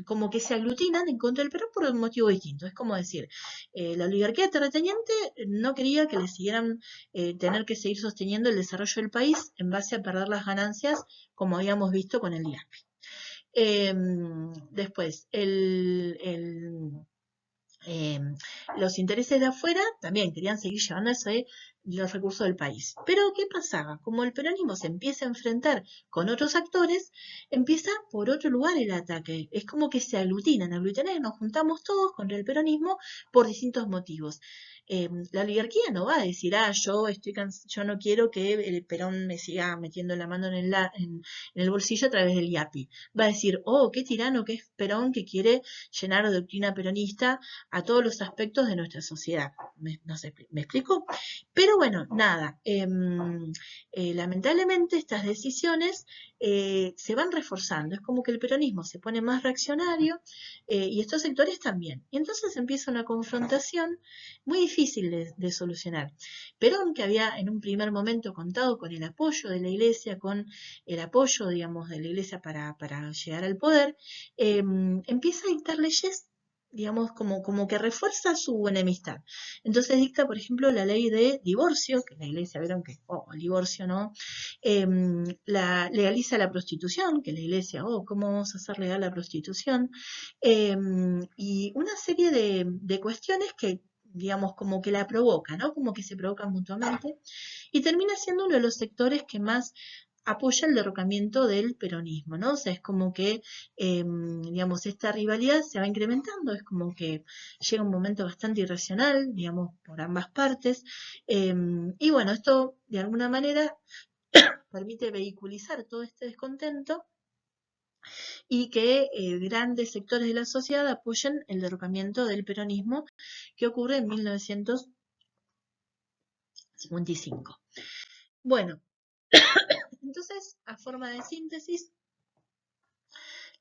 como que se aglutinan en contra del Perón por un motivo distinto. Es como decir, la oligarquía terrateniente no quería que le siguieran tener que seguir sosteniendo el desarrollo del país en base a perder las ganancias, como habíamos visto con el IAPI. Después, los intereses de afuera también querían seguir llevándose los recursos del país. Pero ¿qué pasaba? Como el peronismo se empieza a enfrentar con otros actores, empieza por otro lugar el ataque. Es como que se aglutinan, nos juntamos todos contra el peronismo por distintos motivos. La oligarquía no va a decir, yo no quiero que el Perón me siga metiendo la mano en el bolsillo a través del IAPI. Va a decir, oh, qué tirano que es Perón, que quiere llenar de doctrina peronista a todos los aspectos de nuestra sociedad. No sé, ¿me explico? Pero bueno, nada, lamentablemente estas decisiones se van reforzando. Es como que el peronismo se pone más reaccionario y estos sectores también. Y entonces empieza una confrontación muy difícil de solucionar. Perón, que había en un primer momento contado con el apoyo de la Iglesia, con el apoyo, digamos, de la Iglesia para llegar al poder, empieza a dictar leyes, digamos, como que refuerza su enemistad. Entonces dicta, por ejemplo, la ley de divorcio, que la Iglesia, vieron que, el divorcio no, legaliza la prostitución, que la Iglesia, ¿cómo vamos a hacer legal la prostitución? Y una serie de cuestiones que, digamos, como que la provoca, ¿no? Como que se provocan mutuamente, y termina siendo uno de los sectores que más apoya el derrocamiento del peronismo, ¿no? O sea, es como que, digamos, esta rivalidad se va incrementando, es como que llega un momento bastante irracional, digamos, por ambas partes, y bueno, esto de alguna manera permite vehiculizar todo este descontento y que grandes sectores de la sociedad apoyen el derrocamiento del peronismo que ocurre en 1955. Bueno, entonces, a forma de síntesis,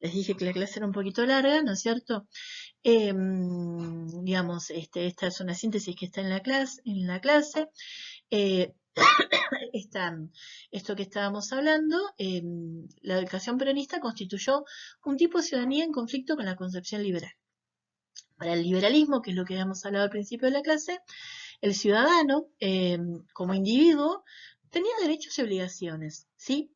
les dije que la clase era un poquito larga, ¿no es cierto? Digamos, esta es una síntesis que está en la clase. Esto que estábamos hablando, la educación peronista constituyó un tipo de ciudadanía en conflicto con la concepción liberal. Para el liberalismo, que es lo que habíamos hablado al principio de la clase, el ciudadano, como individuo, tenía derechos y obligaciones, ¿sí?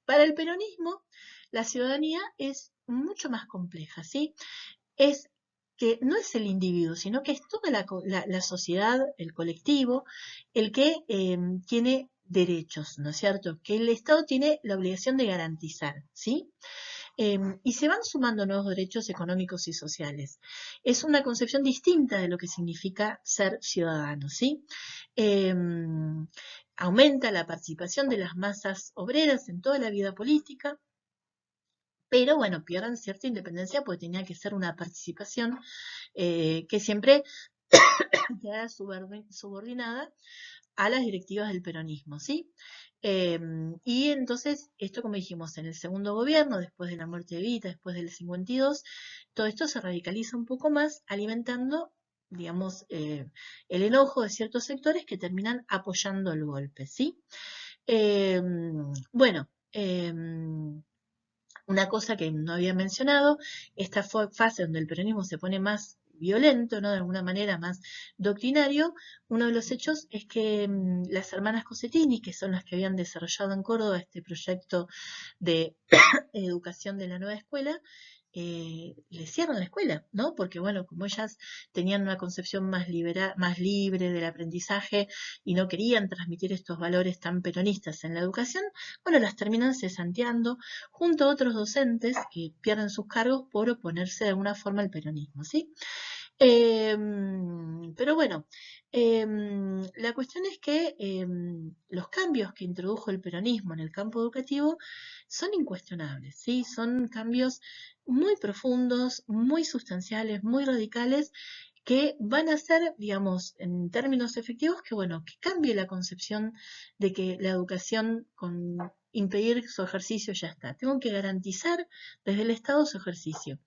Para el peronismo, la ciudadanía es mucho más compleja, ¿sí? Es que no es el individuo, sino que es toda la sociedad, el colectivo, el que tiene derechos, ¿no es cierto? Que el Estado tiene la obligación de garantizar, ¿sí? Y se van sumando nuevos derechos económicos y sociales. Es una concepción distinta de lo que significa ser ciudadano, ¿sí? Aumenta la participación de las masas obreras en toda la vida política, pero bueno, pierden cierta independencia porque tenía que ser una participación que siempre queda subordinada a las directivas del peronismo, ¿sí? Y entonces, esto como dijimos, en el segundo gobierno, después de la muerte de Evita, después del 52, todo esto se radicaliza un poco más, alimentando, digamos, el enojo de ciertos sectores que terminan apoyando el golpe, ¿sí? Bueno, una cosa que no había mencionado, esta fase donde el peronismo se pone más violento, ¿no? De alguna manera más doctrinario, uno de los hechos es que las hermanas Cosetini, que son las que habían desarrollado en Córdoba este proyecto de educación de la nueva escuela, le cierran la escuela, ¿no? Porque bueno, como ellas tenían una concepción más libre del aprendizaje y no querían transmitir estos valores tan peronistas en la educación, bueno, las terminan cesanteando junto a otros docentes que pierden sus cargos por oponerse de alguna forma al peronismo, ¿sí? Pero bueno, la cuestión es que los cambios que introdujo el peronismo en el campo educativo son incuestionables, ¿sí? Son cambios muy profundos, muy sustanciales, muy radicales, que van a ser, digamos, en términos efectivos, que bueno, que cambie la concepción de que la educación con impedir su ejercicio ya está. Tengo que garantizar desde el Estado su ejercicio.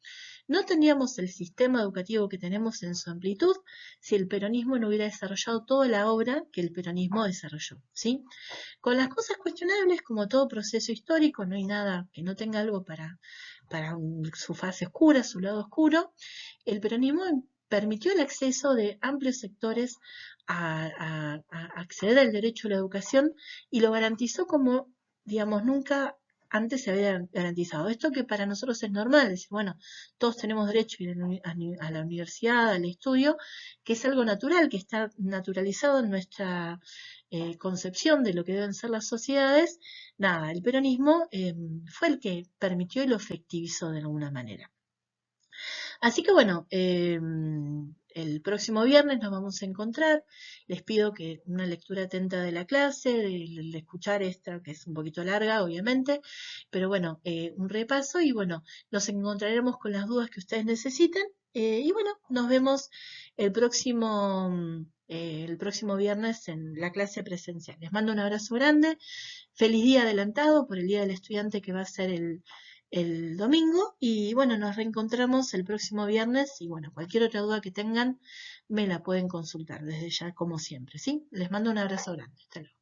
No tendríamos el sistema educativo que tenemos en su amplitud si el peronismo no hubiera desarrollado toda la obra que el peronismo desarrolló, ¿sí? Con las cosas cuestionables, como todo proceso histórico, no hay nada que no tenga algo para su fase oscura, su lado oscuro. El peronismo permitió el acceso de amplios sectores a acceder al derecho a la educación y lo garantizó como, digamos, nunca antes se había garantizado. Esto que para nosotros es normal, decir, bueno, todos tenemos derecho a ir a la universidad, al estudio, que es algo natural, que está naturalizado en nuestra concepción de lo que deben ser las sociedades. Nada, el peronismo fue el que permitió y lo efectivizó de alguna manera. Así que bueno, el próximo viernes nos vamos a encontrar. Les pido que una lectura atenta de la clase, de escuchar esta, que es un poquito larga, obviamente, pero bueno, un repaso y bueno, nos encontraremos con las dudas que ustedes necesiten. Y bueno, nos vemos el próximo viernes en la clase presencial. Les mando un abrazo grande. Feliz día adelantado por el Día del Estudiante que va a ser el domingo y bueno, nos reencontramos el próximo viernes y bueno, cualquier otra duda que tengan me la pueden consultar desde ya como siempre, ¿sí? Les mando un abrazo grande. Hasta luego.